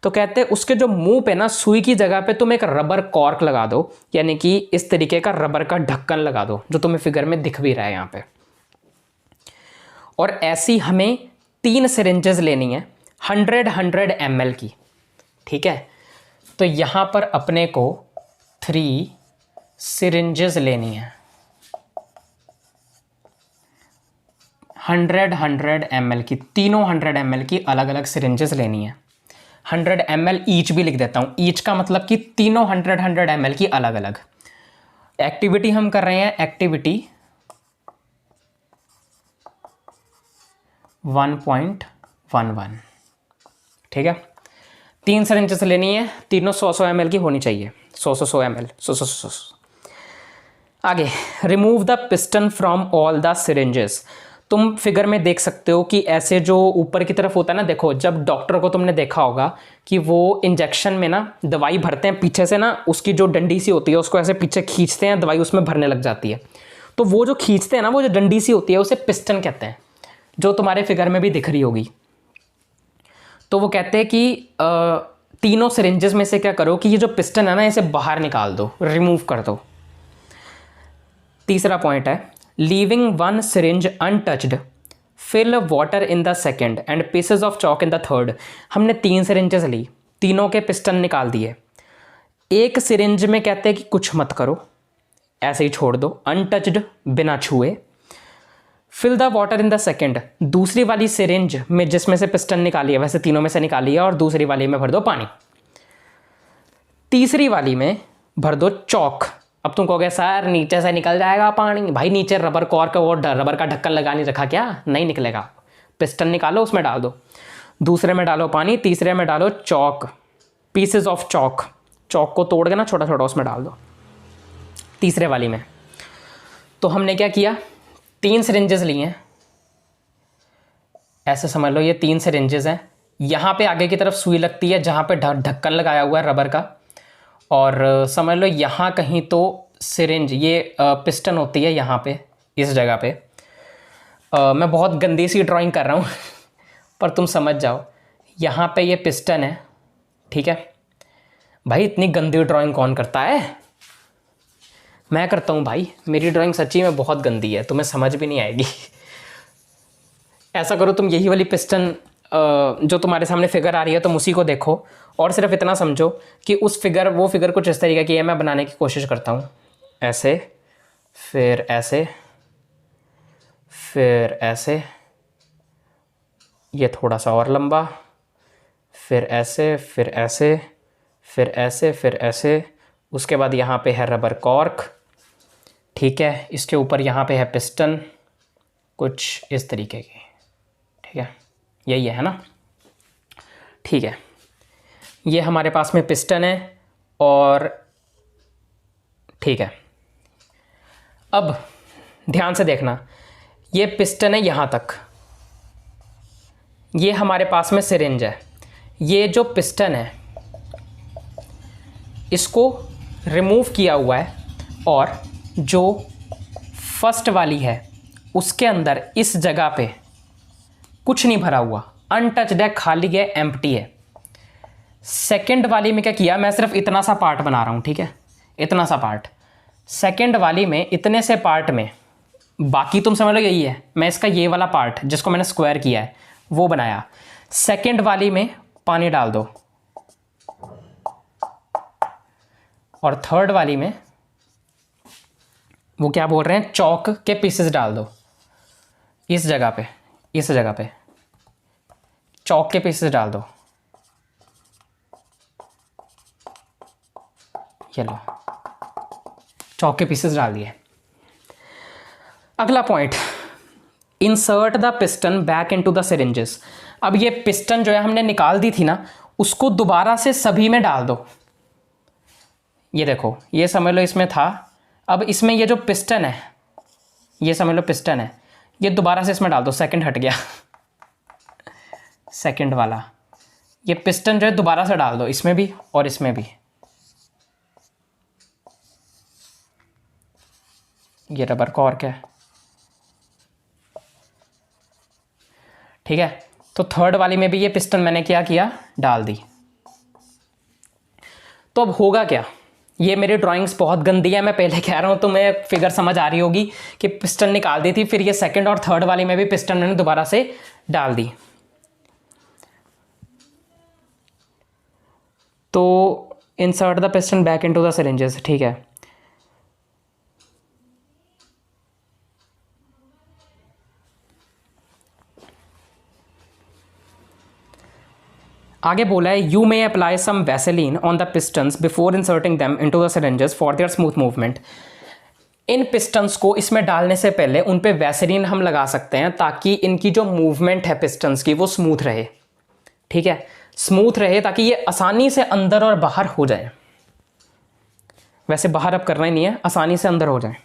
Speaker 1: तो कहते हैं उसके जो मुंह पे ना सुई की जगह पे तुम एक रबर कॉर्क लगा दो, यानी कि इस तरीके का रबर का ढक्कन लगा दो, जो तुम्हें फिगर में दिख भी रहा है यहाँ पे। और ऐसी हमें 3 सिरिंजेस लेनी है 100 ml की। ठीक है, तो यहाँ पर अपने को 3 सिरिंजेस लेनी है 100 ml की, तीनों 100 ml की अलग अलग सिरिंजेस लेनी है। 100 ml ईच भी लिख देता हूँ, ईच का मतलब कि तीनों 100 ml की अलग अलग। एक्टिविटी हम कर रहे हैं एक्टिविटी 1.11। ठीक है, 3 सिरिंजेस लेनी है, तीनों 100 ml की होनी चाहिए। 100 ml 100। आगे, remove the piston from all the syringes. तुम फिगर में देख सकते हो कि ऐसे जो ऊपर की तरफ होता है ना, देखो जब डॉक्टर को तुमने देखा होगा कि वो इंजेक्शन में ना दवाई भरते हैं, पीछे से ना उसकी जो डंडी सी होती है उसको ऐसे पीछे खींचते हैं, दवाई उसमें भरने लग जाती है। तो वो जो खींचते हैं ना, वो जो डंडी सी होती है उसे पिस्टन कहते हैं, जो तुम्हारे फिगर में भी दिख रही होगी। तो वो कहते हैं कि तीनों सिरिंजेस में से क्या करो कि ये जो पिस्टन है ना, इसे बाहर निकाल दो, रिमूव कर दो। तीसरा पॉइंट है leaving one syringe untouched, fill water in the second and pieces of chalk in the third. हमने 3 सिरिंजेस ली, तीनों के पिस्टन निकाल दिए। एक सिरिंज में कहते हैं कि कुछ मत करो, ऐसे ही छोड़ दो, अनटच्ड, बिना छुए। Fill the water in the second, दूसरी वाली सिरिंज में जिसमें से पिस्टन निकाली है, वैसे तीनों में से निकाली है, और दूसरी वाली में भर दो पानी। तीसरी वाली में भर दो चौक। अब तुम कहोगे सर नीचे से निकल जाएगा पानी। भाई नीचे रबर कॉर्क और रबर का ढक्कन लगा नहीं रखा क्या? नहीं निकलेगा। पिस्टन निकालो, उसमें डाल दो, दूसरे में डालो पानी, तीसरे में डालो चौक, पीसेज ऑफ चौक, चौक को तोड़ के ना छोटा छोटा उसमें डाल दो तीसरे वाली में। तो हमने क्या किया, 3 सिरिंजेस लिए हैं, ऐसे समझ लो ये 3 सिरिंजेस हैं। यहाँ पे आगे की तरफ सुई लगती है जहाँ पे ढक्कन लगाया हुआ है रबर का, और समझ लो यहाँ कहीं तो सिरिंज, ये पिस्टन होती है यहाँ पे, इस जगह पे। मैं बहुत गंदी सी ड्राइंग कर रहा हूँ पर तुम समझ जाओ, यहाँ पे ये पिस्टन है, ठीक है। भाई इतनी गंदी ड्राइंग कौन करता है? मैं करता हूँ भाई, मेरी ड्राइंग सच्ची में बहुत गंदी है, तुम्हें समझ भी नहीं आएगी। ऐसा करो तुम, यही वाली पिस्टन जो तुम्हारे सामने फिगर आ रही है, तुम उसी को देखो और सिर्फ इतना समझो कि वो फिगर कुछ इस तरीके की है। मैं बनाने की कोशिश करता हूँ, ऐसे, फिर ऐसे, फिर ऐसे, ये थोड़ा सा और लंबा, फिर ऐसे, फिर ऐसे, फिर ऐसे, फिर ऐसे। उसके बाद यहाँ पे है रबर कॉर्क, ठीक है। इसके ऊपर यहाँ पे है पिस्टन, कुछ इस तरीके की, ठीक है। यही है ना, ठीक है। ये हमारे पास में पिस्टन है और ठीक है। अब ध्यान से देखना, ये पिस्टन है यहाँ तक, ये हमारे पास में सिरिंज है। ये जो पिस्टन है इसको रिमूव किया हुआ है, और जो फर्स्ट वाली है उसके अंदर इस जगह पे कुछ नहीं भरा हुआ, अनटच्ड है, खाली है, एम्प्टी है। सेकंड वाली में क्या किया, मैं सिर्फ इतना सा पार्ट बना रहा हूँ, ठीक है, इतना सा पार्ट। सेकंड वाली में इतने से पार्ट में, बाकी तुम समझ लो यही है, मैं इसका ये वाला पार्ट जिसको मैंने स्क्वायर किया है वो बनाया। सेकंड वाली में पानी डाल दो, और थर्ड वाली में वो क्या बोल रहे हैं, चौक के पीसेस डाल दो। इस जगह पे, इस जगह पे चौक के पीसेस डाल दो। ये लो, चौक के पीसेस डाल दिए। अगला point, insert the piston back into the syringes. अब ये पिस्टन जो है हमने निकाल दी थी ना, उसको दोबारा से सभी में डाल दो। ये देखो, ये समझ लो इसमें था, अब इसमें ये जो पिस्टन है, ये समझ लो पिस्टन है, ये दोबारा से इसमें डाल दो। सेकंड हट गया सेकंड वाला, ये पिस्टन जो है दोबारा से डाल दो, इसमें भी और इसमें भी। ये रबर कॉर्क है, ठीक है। तो थर्ड वाली में भी ये पिस्टन मैंने क्या किया, डाल दी। तो अब होगा क्या, ये मेरी ड्राइंग्स बहुत गंदी है, मैं पहले कह रहा हूँ, तुम्हें फिगर समझ आ रही होगी कि पिस्टन निकाल दी थी, फिर ये सेकंड और थर्ड वाली में भी पिस्टन मैंने दोबारा से डाल दी। तो insert the piston back into the syringes, ठीक है। आगे बोला है you may apply some vaseline on the pistons before inserting them into the syringes for their smooth movement. इन पिस्टन्स को इसमें डालने से पहले उन पे वैसेलिन हम लगा सकते हैं, ताकि इनकी जो मूवमेंट है पिस्टन्स की वो स्मूथ रहे, ठीक है, स्मूथ रहे, ताकि ये आसानी से अंदर और बाहर हो जाए। वैसे बाहर अब करना ही नहीं है, आसानी से अंदर हो जाए।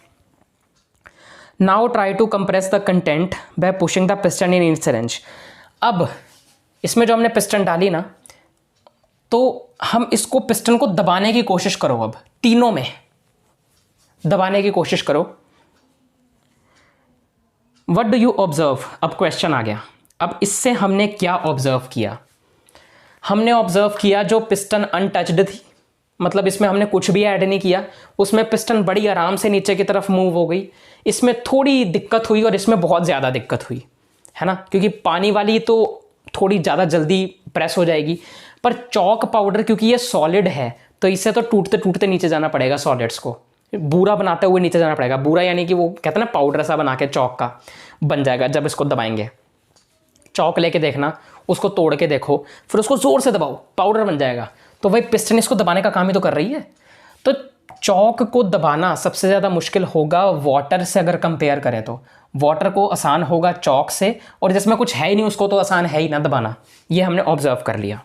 Speaker 1: Now try to compress the content by pushing the piston in each syringe. अब इसमें जो हमने पिस्टन डाली ना, तो हम इसको पिस्टन को दबाने की कोशिश करो, अब तीनों में दबाने की कोशिश करो। What do you observe? अब क्वेश्चन आ गया। अब इससे हमने क्या ऑब्जर्व किया? हमने ऑब्जर्व किया जो पिस्टन अनटच्ड थी, मतलब इसमें हमने कुछ भी ऐड नहीं किया, उसमें पिस्टन बड़ी आराम से नीचे की तरफ मूव हो गई। इसमें थोड़ी दिक्कत हुई और इसमें बहुत ज़्यादा दिक्कत हुई, है ना, क्योंकि पानी वाली तो थोड़ी ज़्यादा जल्दी प्रेस हो जाएगी, पर चॉक पाउडर क्योंकि ये सॉलिड है तो इससे तो टूटते टूटते नीचे जाना पड़ेगा, सॉलिड्स को बूरा बनाते हुए नीचे जाना पड़ेगा। बूरा यानी कि वो कहते हैं ना पाउडर सा बना के चॉक का बन जाएगा जब इसको दबाएंगे। चॉक लेके देखना, उसको तोड़ के देखो, फिर उसको ज़ोर से दबाओ, पाउडर बन जाएगा। तो भाई पिस्टन इसको दबाने का काम ही तो कर रही है। तो चॉक को दबाना सबसे ज़्यादा मुश्किल होगा वाटर से अगर कंपेयर करें तो। वाटर को आसान होगा चॉक से, और जिसमें कुछ है ही नहीं उसको तो आसान है ही ना दबाना। ये हमने ऑब्जर्व कर लिया।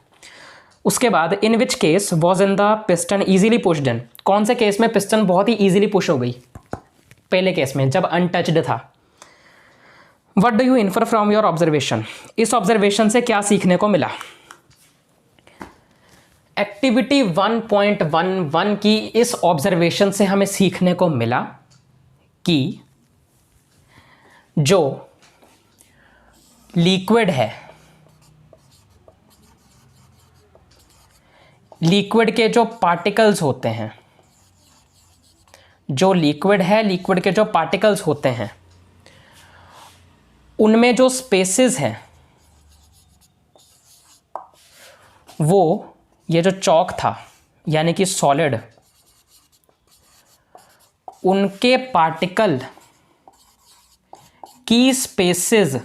Speaker 1: उसके बाद in which case was in the piston easily pushed in? कौन से केस में पिस्टन बहुत ही ईजिली पुश हो गई? पहले केस में जब अनटच्ड था। What do you infer from your observation? इस ऑब्जर्वेशन से क्या सीखने को मिला? एक्टिविटी 1.11 की इस ऑब्जर्वेशन से हमें सीखने को मिला कि जो लिक्विड है, लिक्विड के जो पार्टिकल्स होते हैं, जो लिक्विड है, लिक्विड के जो पार्टिकल्स होते हैं, उनमें जो स्पेसेस हैं वो ये जो चॉक था यानी कि सॉलिड, उनके पार्टिकल की स्पेसेस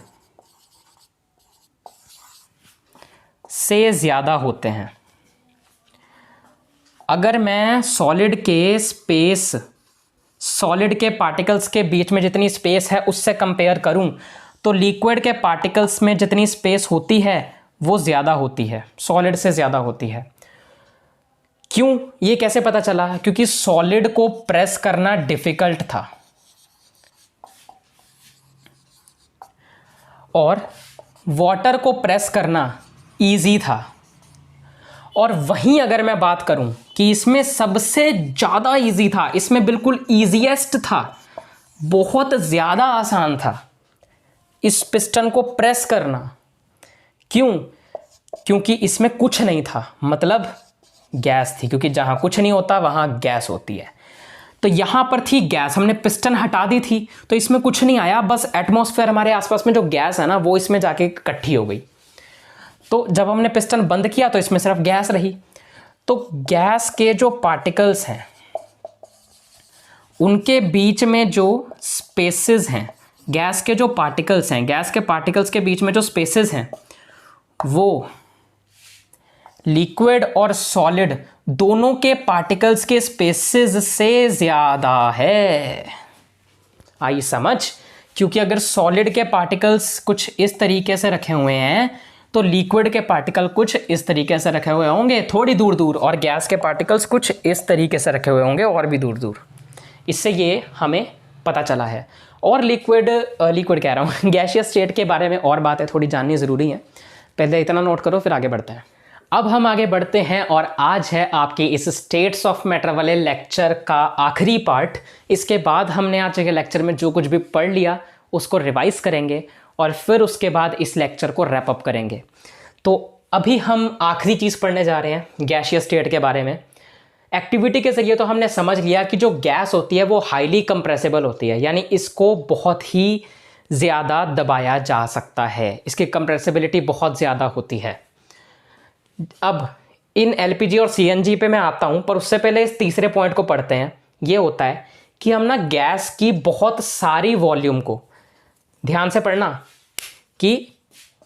Speaker 1: से ज़्यादा होते हैं। अगर मैं सॉलिड के स्पेस, सॉलिड के पार्टिकल्स के बीच में जितनी स्पेस है उससे कंपेयर करूं तो लिक्विड के पार्टिकल्स में जितनी स्पेस होती है वो ज़्यादा होती है, सॉलिड से ज़्यादा होती है। क्यों? ये कैसे पता चला? क्योंकि सॉलिड को प्रेस करना डिफिकल्ट था और वाटर को प्रेस करना इजी था। और वहीं अगर मैं बात करूं कि इसमें सबसे ज़्यादा इजी था, इसमें बिल्कुल ईजीएस्ट था, बहुत ज़्यादा आसान था इस पिस्टन को प्रेस करना। क्यों? क्योंकि इसमें कुछ नहीं था, मतलब गैस थी, क्योंकि जहां कुछ नहीं होता वहां गैस होती है। तो यहां पर थी गैस, हमने पिस्टन हटा दी थी तो इसमें कुछ नहीं आया, बस एटमॉस्फेयर, हमारे आसपास में जो गैस है ना वो इसमें जाके इकट्ठी हो गई। तो जब हमने पिस्टन बंद किया तो इसमें सिर्फ गैस रही। तो गैस के जो पार्टिकल्स हैं उनके बीच में जो स्पेसेस हैं, गैस के जो पार्टिकल्स हैं, गैस के पार्टिकल्स के बीच में जो स्पेसेस हैं वो लिक्विड और सॉलिड दोनों के पार्टिकल्स के स्पेसेस से ज़्यादा है। आई समझ? क्योंकि अगर सॉलिड के पार्टिकल्स कुछ इस तरीके से रखे हुए हैं तो लिक्विड के पार्टिकल कुछ इस तरीके से रखे हुए होंगे थोड़ी दूर दूर, और गैस के पार्टिकल्स कुछ इस तरीके से रखे हुए होंगे और भी दूर दूर। इससे ये हमें पता चला है। और लिक्विड कह रहा हूँ गैसियस स्टेट के बारे में और बातें थोड़ी जाननी ज़रूरी है, पहले इतना नोट करो फिर आगे बढ़ते हैं। अब हम आगे बढ़ते हैं और आज है आपके इस स्टेट्स ऑफ मैटर वाले लेक्चर का आखिरी पार्ट। इसके बाद हमने आज के लेक्चर में जो कुछ भी पढ़ लिया उसको रिवाइज करेंगे और फिर उसके बाद इस लेक्चर को रैप अप करेंगे। तो अभी हम आखिरी चीज़ पढ़ने जा रहे हैं गैसियस स्टेट के बारे में। एक्टिविटी के ज़रिए तो हमने समझ लिया कि जो गैस होती है वो हाईली कंप्रेसिबल होती है, यानी इसको बहुत ही ज़्यादा दबाया जा सकता है, इसकी कंप्रेसिबिलिटी बहुत ज़्यादा होती है। अब इन एलपीजी और सीएनजी पे मैं आता हूँ, पर उससे पहले इस तीसरे पॉइंट को पढ़ते हैं। ये होता है कि हम ना गैस की बहुत सारी वॉल्यूम को, ध्यान से पढ़ना, कि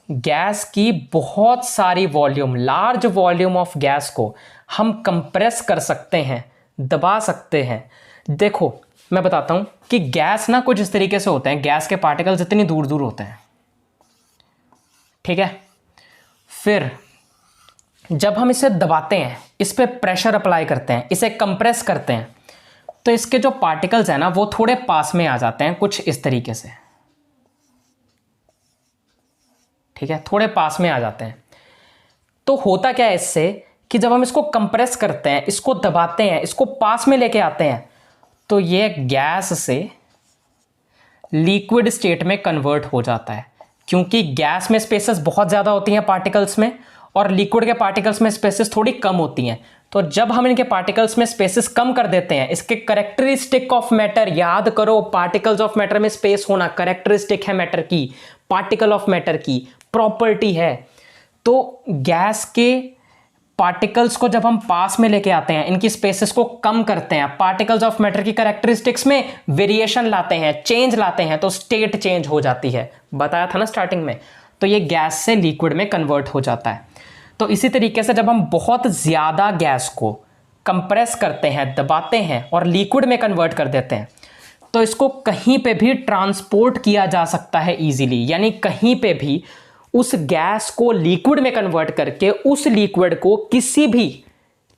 Speaker 1: गैस की बहुत सारी volume, large volume of gas को हम कंप्रेस कर सकते हैं, दबा सकते हैं। देखो मैं बताता हूँ कि गैस ना कुछ इस तरीके से होते हैं, गैस के पार्टिकल्स इतनी दूर दूर होते हैं, ठीक है। फिर जब हम इसे दबाते हैं, इस पर प्रेशर अप्लाई करते हैं, इसे कंप्रेस करते हैं, तो इसके जो पार्टिकल्स हैं ना वो थोड़े पास में आ जाते हैं, कुछ इस तरीके से, ठीक है, थोड़े पास में आ जाते हैं। तो होता क्या है इससे कि जब हम इसको कंप्रेस करते हैं, इसको दबाते हैं, इसको पास में लेके आते हैं, तो ये गैस से लिक्विड स्टेट में कन्वर्ट हो जाता है, क्योंकि गैस में स्पेसेस बहुत ज़्यादा होती हैं पार्टिकल्स में, और लिक्विड के पार्टिकल्स में स्पेसेस थोड़ी कम होती हैं। तो जब हम इनके पार्टिकल्स में स्पेसेस कम कर देते हैं, इसके करेक्टरिस्टिक ऑफ मैटर याद करो, पार्टिकल्स ऑफ मैटर में स्पेस होना करेक्टरिस्टिक है मैटर की, पार्टिकल ऑफ मैटर की प्रॉपर्टी है। तो गैस के पार्टिकल्स को जब हम पास में लेके आते हैं, इनकी स्पेसेस को कम करते हैं, पार्टिकल्स ऑफ मैटर की कैरेक्टरिस्टिक्स में वेरिएशन लाते हैं, चेंज लाते हैं, तो स्टेट चेंज हो जाती है। बताया था ना स्टार्टिंग में। तो ये गैस से लिक्विड में कन्वर्ट हो जाता है। तो इसी तरीके से जब हम बहुत ज़्यादा गैस को कंप्रेस करते हैं, दबाते हैं और लिक्विड में कन्वर्ट कर देते हैं, तो इसको कहीं पे भी ट्रांसपोर्ट किया जा सकता है इजीली। यानी कहीं पे भी उस गैस को लिक्विड में कन्वर्ट करके उस लिक्विड को किसी भी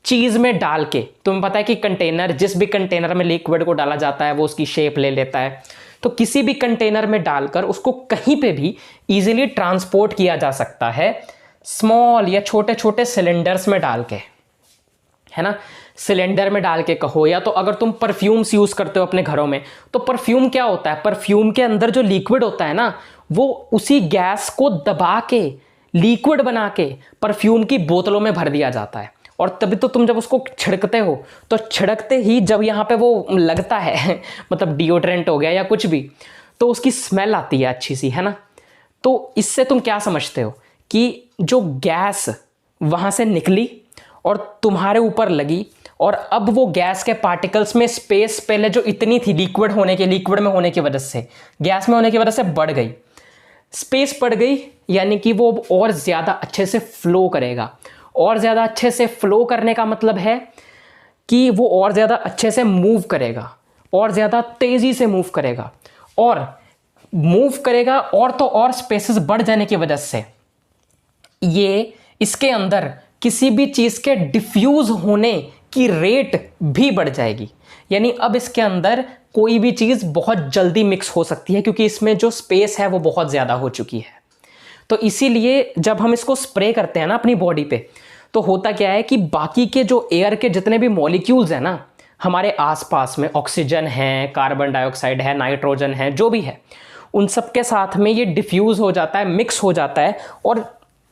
Speaker 1: चीज़ में डाल के, तुम्हें पता है कि कंटेनर, जिस भी कंटेनर में लिक्विड को डाला जाता है वो उसकी शेप ले लेता है, तो किसी भी कंटेनर में डालकर उसको कहीं पे भी इजीली ट्रांसपोर्ट किया जा सकता है, स्मॉल या छोटे छोटे सिलेंडर्स में डाल के, है ना। सिलेंडर में डाल के कहो, या तो अगर तुम परफ्यूम्स यूज़ करते हो अपने घरों में, तो परफ्यूम क्या होता है, परफ्यूम के अंदर जो लिक्विड होता है ना, वो उसी गैस को दबा के लिक्विड बना के परफ्यूम की बोतलों में भर दिया जाता है। और तभी तो तुम जब उसको छिड़कते हो, तो छिड़कते ही जब यहाँ पे वो लगता है मतलब डिओड्रेंट हो गया या कुछ भी, तो उसकी स्मेल आती है अच्छी सी, है ना। तो इससे तुम क्या समझते हो कि जो गैस वहाँ से निकली और तुम्हारे ऊपर लगी, और अब वो गैस के पार्टिकल्स में स्पेस पहले जो इतनी थी लिक्विड में होने की वजह से, गैस में होने की वजह से बढ़ गई, स्पेस बढ़ गई, यानी कि वो और ज़्यादा अच्छे से फ्लो करेगा। और ज़्यादा अच्छे से फ्लो करने का मतलब है कि वो और ज़्यादा अच्छे से मूव करेगा, और ज़्यादा तेज़ी से मूव करेगा, और मूव करेगा, और तो और स्पेसेस बढ़ जाने की वजह से ये इसके अंदर किसी भी चीज़ के डिफ्यूज़ होने की रेट भी बढ़ जाएगी। यानी अब इसके अंदर कोई भी चीज़ बहुत जल्दी मिक्स हो सकती है, क्योंकि इसमें जो स्पेस है वो बहुत ज़्यादा हो चुकी है। तो इसीलिए जब हम इसको स्प्रे करते हैं ना अपनी बॉडी पे, तो होता क्या है कि बाकी के जो एयर के जितने भी मॉलिक्यूल्स हैं ना हमारे आसपास में, ऑक्सीजन है, कार्बन डाइऑक्साइड है, नाइट्रोजन है, जो भी है, उन सब के साथ में ये डिफ्यूज़ हो जाता है, मिक्स हो जाता है, और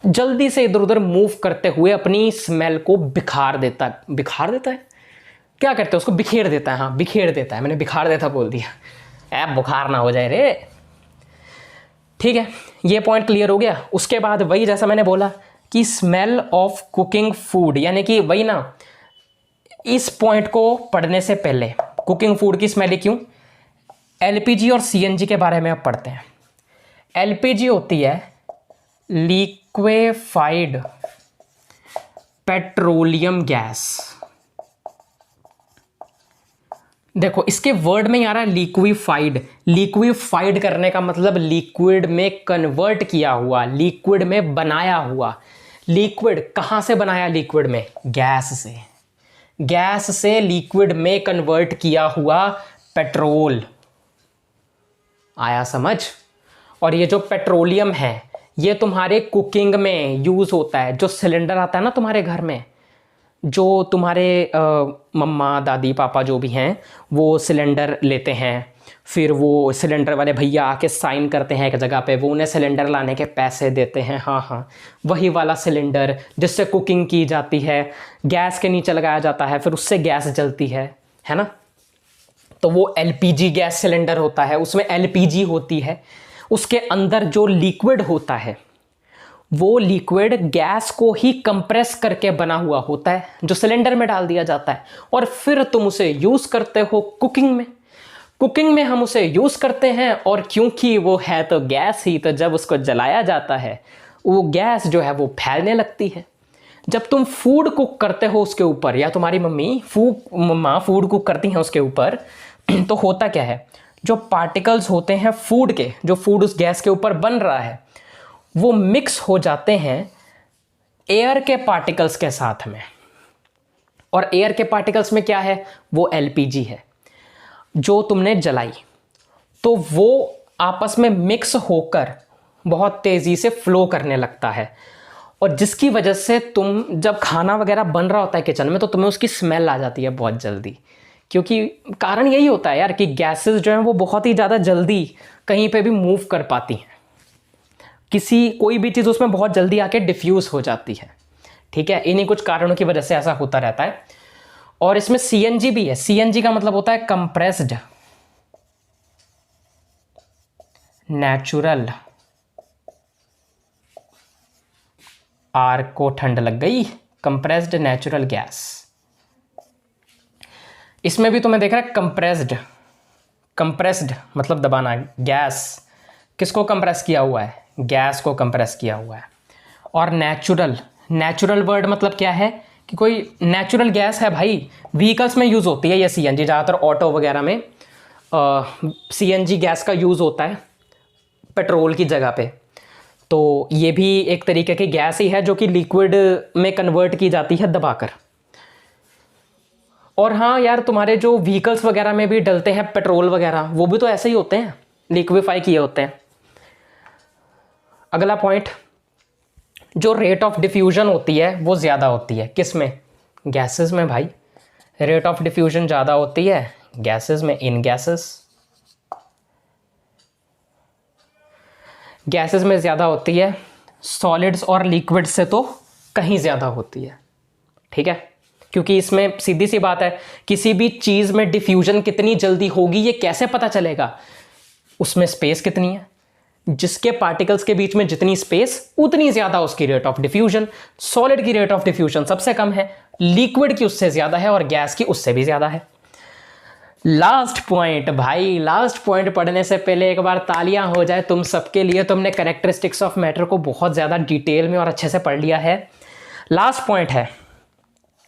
Speaker 1: जल्दी से इधर उधर मूव करते हुए अपनी स्मेल को बिखार देता है, क्या करते हैं उसको, बिखेर देता है। हाँ, बिखेर देता है, मैंने बिखार देता बोल दिया, बुखार ना हो जाए रे। ठीक है, ये पॉइंट क्लियर हो गया। उसके बाद वही जैसा मैंने बोला कि स्मेल ऑफ कुकिंग फूड, यानी कि वही ना, इस पॉइंट को पढ़ने से पहले कुकिंग फूड की स्मेल क्यों, एलपीजी और सीएनजी के बारे में अब पढ़ते हैं। एलपीजी होती है लिक्वेफाइड पेट्रोलियम गैस। देखो इसके वर्ड में आ रहा है लिक्विफाइड। लिक्विफाइड करने का मतलब लिक्विड में कन्वर्ट किया हुआ, लिक्विड में बनाया हुआ। लिक्विड कहां से बनाया, लिक्विड में गैस से, गैस से लिक्विड में कन्वर्ट किया हुआ पेट्रोल। आया समझ। और ये जो पेट्रोलियम है ये तुम्हारे कुकिंग में यूज होता है। जो सिलेंडर आता है ना तुम्हारे घर में, जो तुम्हारे मम्मा दादी पापा जो भी हैं वो सिलेंडर लेते हैं, फिर वो सिलेंडर वाले भैया आके साइन करते हैं एक जगह पे, वो उन्हें सिलेंडर लाने के पैसे देते हैं। हाँ हाँ, वही वाला सिलेंडर जिससे कुकिंग की जाती है, गैस के नीचे लगाया जाता है, फिर उससे गैस जलती है ना। तो वो एलपीजी गैस सिलेंडर होता है, उसमें एलपीजी होती है। उसके अंदर जो लिक्विड होता है वो लिक्विड गैस को ही कंप्रेस करके बना हुआ होता है, जो सिलेंडर में डाल दिया जाता है, और फिर तुम उसे यूज करते हो कुकिंग में। कुकिंग में हम उसे यूज करते हैं, और क्योंकि वो है तो गैस ही, तो जब उसको जलाया जाता है वो गैस जो है वो फैलने लगती है। जब तुम फूड कुक करते हो उसके ऊपर, या तुम्हारी मम्मा फूड कुक करती हैं उसके ऊपर, तो होता क्या है, जो पार्टिकल्स होते हैं फूड के, जो फूड उस गैस के ऊपर बन रहा है, वो मिक्स हो जाते हैं एयर के पार्टिकल्स के साथ में। और एयर के पार्टिकल्स में क्या है, वो एलपीजी है जो तुमने जलाई, तो वो आपस में मिक्स होकर बहुत तेज़ी से फ्लो करने लगता है। और जिसकी वजह से तुम जब खाना वगैरह बन रहा होता है किचन में, तो तुम्हें उसकी स्मेल आ जाती है बहुत जल्दी, क्योंकि कारण यही होता है यार कि गैसेस जो हैं वो बहुत ही ज़्यादा जल्दी कहीं पे भी मूव कर पाती हैं, कोई भी चीज़ उसमें बहुत जल्दी आके डिफ्यूज़ हो जाती है। ठीक है, इन्हीं कुछ कारणों की वजह से ऐसा होता रहता है। और इसमें CNG भी है। CNG का मतलब होता है कंप्रेस्ड नेचुरल, आर को ठंड लग गई, कंप्रेस्ड नेचुरल गैस। इसमें भी तुम्हें देख रहा है कंप्रेस्ड मतलब दबाना। गैस किसको कंप्रेस किया हुआ है? गैस को कंप्रेस किया हुआ है। और नेचुरल वर्ड मतलब क्या है कि कोई नेचुरल गैस है भाई, व्हीकल्स में यूज़ होती है ये CNG, ज़्यादातर ऑटो वगैरह में CNG गैस का यूज़ होता है पेट्रोल की जगह पे। तो ये भी एक तरीके की गैस ही है जो कि लिक्विड में कन्वर्ट की जाती है दबाकर। और हाँ यार, तुम्हारे जो व्हीकल्स वगैरह में भी डलते हैं पेट्रोल वगैरह, वो भी तो ऐसे ही होते हैं, लिक्विफाई किए होते हैं। अगला पॉइंट, जो रेट ऑफ डिफ्यूजन होती है वो ज़्यादा होती है किसमें? गैसेस में भाई। रेट ऑफ डिफ्यूजन ज़्यादा होती है गैसेस में, इन गैसेस में ज़्यादा होती है, सॉलिड्स और लिक्विड से तो कहीं ज़्यादा होती है। ठीक है, क्योंकि इसमें सीधी सी बात है, किसी भी चीज़ में डिफ्यूजन कितनी जल्दी होगी ये कैसे पता चलेगा? उसमें स्पेस कितनी है, जिसके पार्टिकल्स के बीच में जितनी स्पेस उतनी ज़्यादा उसकी रेट ऑफ डिफ्यूजन। सॉलिड की रेट ऑफ डिफ्यूजन सबसे कम है, लिक्विड की उससे ज़्यादा है और गैस की उससे भी ज़्यादा है। लास्ट पॉइंट भाई, लास्ट पॉइंट पढ़ने से पहले एक बार तालियां हो जाए तुम सबके लिए। तुमने कैरेक्टरिस्टिक्स ऑफ मैटर को बहुत ज़्यादा डिटेल में और अच्छे से पढ़ लिया है। लास्ट पॉइंट है,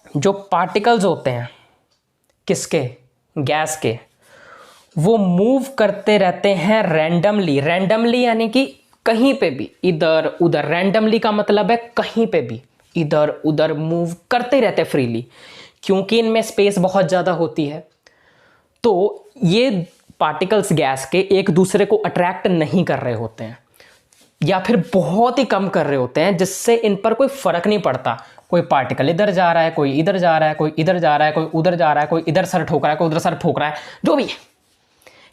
Speaker 1: जो पार्टिकल्स होते हैं किसके? गैस के, वो मूव करते रहते हैं रैंडमली यानी कि कहीं पे भी, इधर उधर। रैंडमली का मतलब है कहीं पे भी इधर उधर मूव करते रहते फ्रीली, क्योंकि इनमें स्पेस बहुत ज़्यादा होती है। तो ये पार्टिकल्स गैस के एक दूसरे को अट्रैक्ट नहीं कर रहे होते हैं, या फिर बहुत ही कम कर रहे होते हैं, जिससे इन पर कोई फर्क नहीं पड़ता। कोई पार्टिकल इधर जा रहा है, कोई इधर जा रहा है, कोई इधर जा रहा है, कोई उधर जा रहा है, कोई इधर सर ठोक रहा है, कोई उधर सर ठोक रहा है, जो भी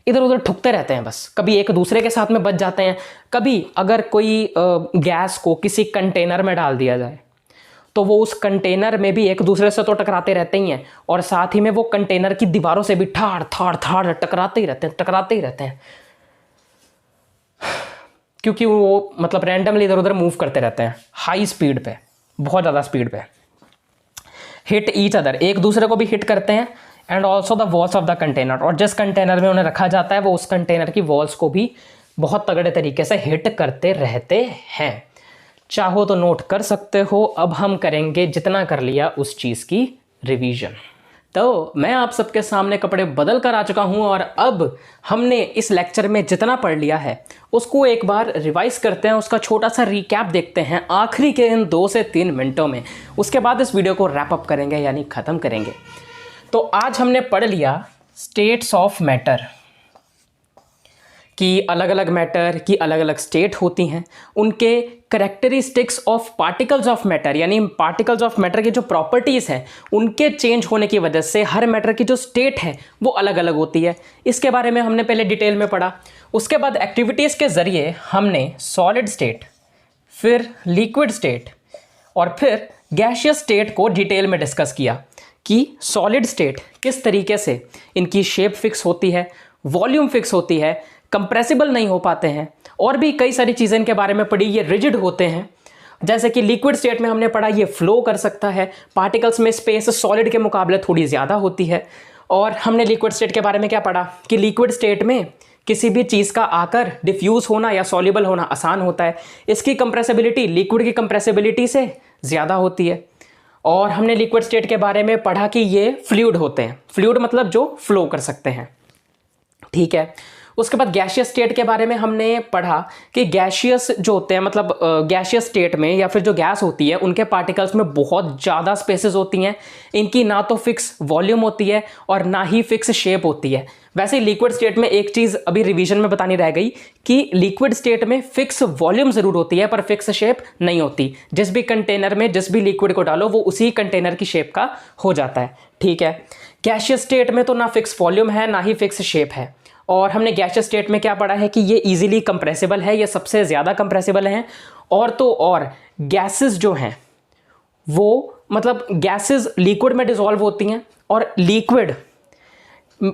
Speaker 1: इधर उधर ठुकते रहते हैं बस। कभी एक दूसरे के साथ में बच जाते हैं। कभी अगर कोई गैस को किसी कंटेनर में डाल दिया जाए तो वो उस कंटेनर में भी एक दूसरे से तो टकराते रहते ही हैं, और साथ ही में वो कंटेनर की दीवारों से भी ठाड़ टकराते ही रहते हैं, क्योंकि वो मतलब रैंडमली इधर उधर मूव करते रहते हैं हाई स्पीड पे, बहुत ज़्यादा स्पीड पे। हिट ईच अदर, एक दूसरे को भी हिट करते हैं, and also the walls of the container, और जिस कंटेनर में उन्हें रखा जाता है वो उस कंटेनर की वॉल्स को भी बहुत तगड़े तरीके से हिट करते रहते हैं। चाहो तो नोट कर सकते हो। अब हम करेंगे जितना कर लिया उस चीज़ की रिवीजन। तो मैं आप सबके सामने कपड़े बदल कर आ चुका हूं, और अब हमने इस लेक्चर में जितना पढ़ लिया है उसको एक बार रिवाइज करते हैं, उसका छोटा सा रिकैप देखते हैं आखिरी के इन 2 से 3 मिनटों में। उसके बाद इस वीडियो को रैप अप करेंगे, यानी ख़त्म करेंगे। तो आज हमने पढ़ लिया स्टेट्स ऑफ मैटर कि अलग अलग मैटर की अलग अलग स्टेट होती हैं, उनके characteristics of particles of matter, यानी पार्टिकल्स ऑफ मैटर की जो प्रॉपर्टीज़ हैं उनके चेंज होने की वजह से हर मैटर की जो स्टेट है वो अलग अलग होती है। इसके बारे में हमने पहले डिटेल में पढ़ा। उसके बाद एक्टिविटीज़ के ज़रिए हमने सॉलिड स्टेट, फिर लिक्विड स्टेट और फिर गैसियस स्टेट को डिटेल में डिस्कस किया कि सॉलिड स्टेट किस तरीके से इनकी शेप फिक्स होती है, वॉल्यूम फिक्स होती है, कंप्रेसिबल नहीं हो पाते हैं, और भी कई सारी चीज़ें इनके बारे में पढ़ी। ये रिजिड होते हैं, जैसे कि लिक्विड स्टेट में हमने पढ़ा ये फ्लो कर सकता है, पार्टिकल्स में स्पेस सॉलिड के मुकाबले थोड़ी ज़्यादा होती है। और हमने लिक्विड स्टेट के बारे में क्या पढ़ा कि लिक्विड स्टेट में किसी भी चीज़ का आकर डिफ्यूज़ होना या सॉल्युबल होना आसान होता है, इसकी कंप्रेसिबिलिटी लिक्विड की कंप्रेसिबिलिटी से ज़्यादा होती है। और हमने लिक्विड स्टेट के बारे में पढ़ा कि ये फ्लूइड होते हैं, फ्लूइड मतलब जो फ्लो कर सकते हैं। ठीक है, उसके बाद गैसियस स्टेट के बारे में हमने पढ़ा कि गैसियस जो होते हैं, मतलब गैसियस स्टेट में या फिर जो गैस होती है उनके पार्टिकल्स में बहुत ज़्यादा स्पेसेस होती हैं, इनकी ना तो फिक्स वॉल्यूम होती है और ना ही फिक्स शेप होती है। वैसे ही लिक्विड स्टेट में एक चीज़ अभी रिवीजन में बतानी रह गई कि लिक्विड स्टेट में फिक्स वॉल्यूम ज़रूर होती है पर फिक्स शेप नहीं होती। जिस भी कंटेनर में जिस भी लिक्विड को डालो वो उसी कंटेनर की शेप का हो जाता है, ठीक है। गैसियस स्टेट में तो ना फिक्स वॉल्यूम है ना ही फिक्स शेप है। और हमने गैसियस स्टेट में क्या पढ़ा है कि ये इजीली कंप्रेसिबल है, ये सबसे ज़्यादा कंप्रेसिबल है। और तो और गैसेस जो हैं वो मतलब गैसेस लिक्विड में डिसॉल्व होती हैं और लिक्विड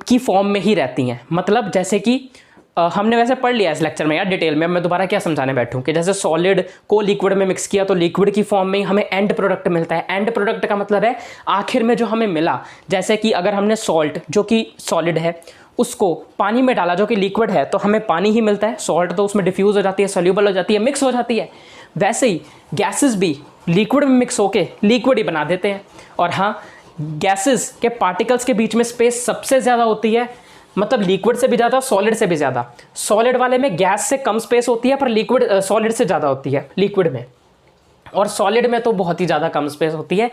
Speaker 1: की फॉर्म में ही रहती हैं। मतलब जैसे कि हमने वैसे पढ़ लिया इस लेक्चर में यार डिटेल में, मैं दोबारा क्या समझाने बैठूं कि जैसे सॉलिड को लिक्विड में मिक्स किया तो लिक्विड की फॉर्म में ही हमें एंड प्रोडक्ट मिलता है। एंड प्रोडक्ट का मतलब है आखिर में जो हमें मिला। जैसे कि अगर हमने सॉल्ट जो कि सॉलिड है उसको पानी में डाला जो कि लिक्विड है तो हमें पानी ही मिलता है। सॉल्ट तो उसमें डिफ्यूज़ हो जाती है, सोल्यूबल हो जाती है, मिक्स हो जाती है। वैसे ही गैसेस भी लिक्विड में मिक्स होके लिक्विड ही बना देते हैं। और हाँ, गैसेस के पार्टिकल्स के बीच में स्पेस सबसे ज़्यादा होती है, मतलब लिक्विड से भी ज़्यादा, सॉलिड से भी ज़्यादा। सॉलिड वाले में गैस से कम स्पेस होती है पर लिक्विड सॉलिड से ज़्यादा होती है लिक्विड में, और सॉलिड में तो बहुत ही ज़्यादा कम स्पेस होती है,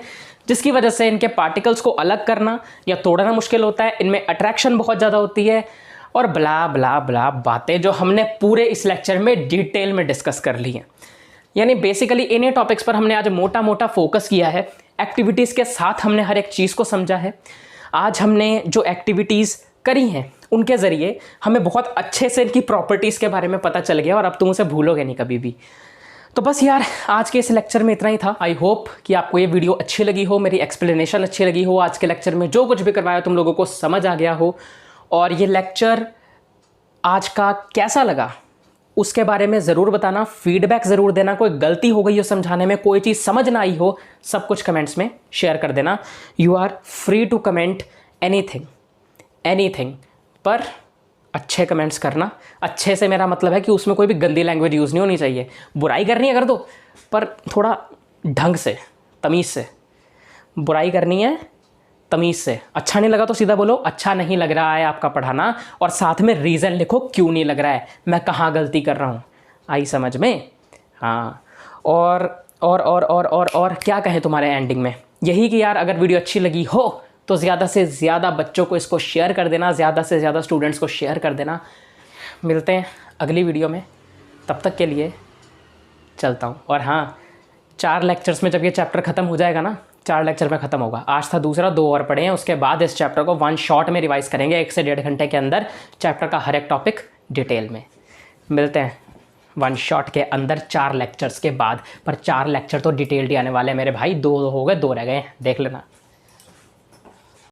Speaker 1: जिसकी वजह से इनके पार्टिकल्स को अलग करना या तोड़ना मुश्किल होता है। इनमें अट्रैक्शन बहुत ज़्यादा होती है और ब्ला ब्ला ब्ला बातें जो हमने पूरे इस लेक्चर में डिटेल में डिस्कस कर ली हैं। यानी बेसिकली इन्हीं टॉपिक्स पर हमने आज मोटा मोटा फोकस किया है। एक्टिविटीज़ के साथ हमने हर एक चीज़ को समझा है। आज हमने जो एक्टिविटीज़ करी हैं उनके ज़रिए हमें बहुत अच्छे से इनकी प्रॉपर्टीज़ के बारे में पता चल गया और अब तुम उसे भूलोगे नहीं कभी भी। तो बस यार आज के इस लेक्चर में इतना ही था। आई होप कि आपको ये वीडियो अच्छी लगी हो, मेरी एक्सप्लेनेशन अच्छी लगी हो, आज के लेक्चर में जो कुछ भी करवाया तुम लोगों को समझ आ गया हो। और ये लेक्चर आज का कैसा लगा उसके बारे में ज़रूर बताना, फीडबैक ज़रूर देना। कोई गलती हो गई हो समझाने में, कोई चीज़ समझ ना आई हो, सब कुछ कमेंट्स में शेयर कर देना। You are free to comment anything, पर अच्छे कमेंट्स करना। अच्छे से मेरा मतलब है कि उसमें कोई भी गंदी लैंग्वेज यूज़ नहीं होनी चाहिए। बुराई करनी है कर दो, पर थोड़ा ढंग से, तमीज़ से। बुराई करनी है तमीज़ से। अच्छा नहीं लगा तो सीधा बोलो अच्छा नहीं लग रहा है आपका पढ़ाना, और साथ में रीज़न लिखो क्यों नहीं लग रहा है, मैं कहाँ गलती कर रहा हूँ। आई समझ में? हाँ। और क्या कहें तुम्हारे एंडिंग में, यही कि यार अगर वीडियो अच्छी लगी हो तो ज़्यादा से ज़्यादा बच्चों को इसको शेयर कर देना, ज़्यादा से ज़्यादा स्टूडेंट्स को शेयर कर देना। मिलते हैं अगली वीडियो में, तब तक के लिए चलता हूँ। और हाँ, 4 लेक्चर्स में जब ये चैप्टर ख़त्म हो जाएगा ना, 4 लेक्चर में ख़त्म होगा। आज था दूसरा, 2 और पढ़े हैं। उसके बाद इस चैप्टर को 1 शॉट में रिवाइज़ करेंगे, 1 से 1.5 घंटे के अंदर चैप्टर का हर एक टॉपिक डिटेल में। मिलते हैं 1 शॉट के अंदर 4 लेक्चर्स के बाद। पर 4 लेक्चर तो डिटेल्ड ही आने वाले हैं मेरे भाई। 2 हो गए, 2 रह गए, देख लेना।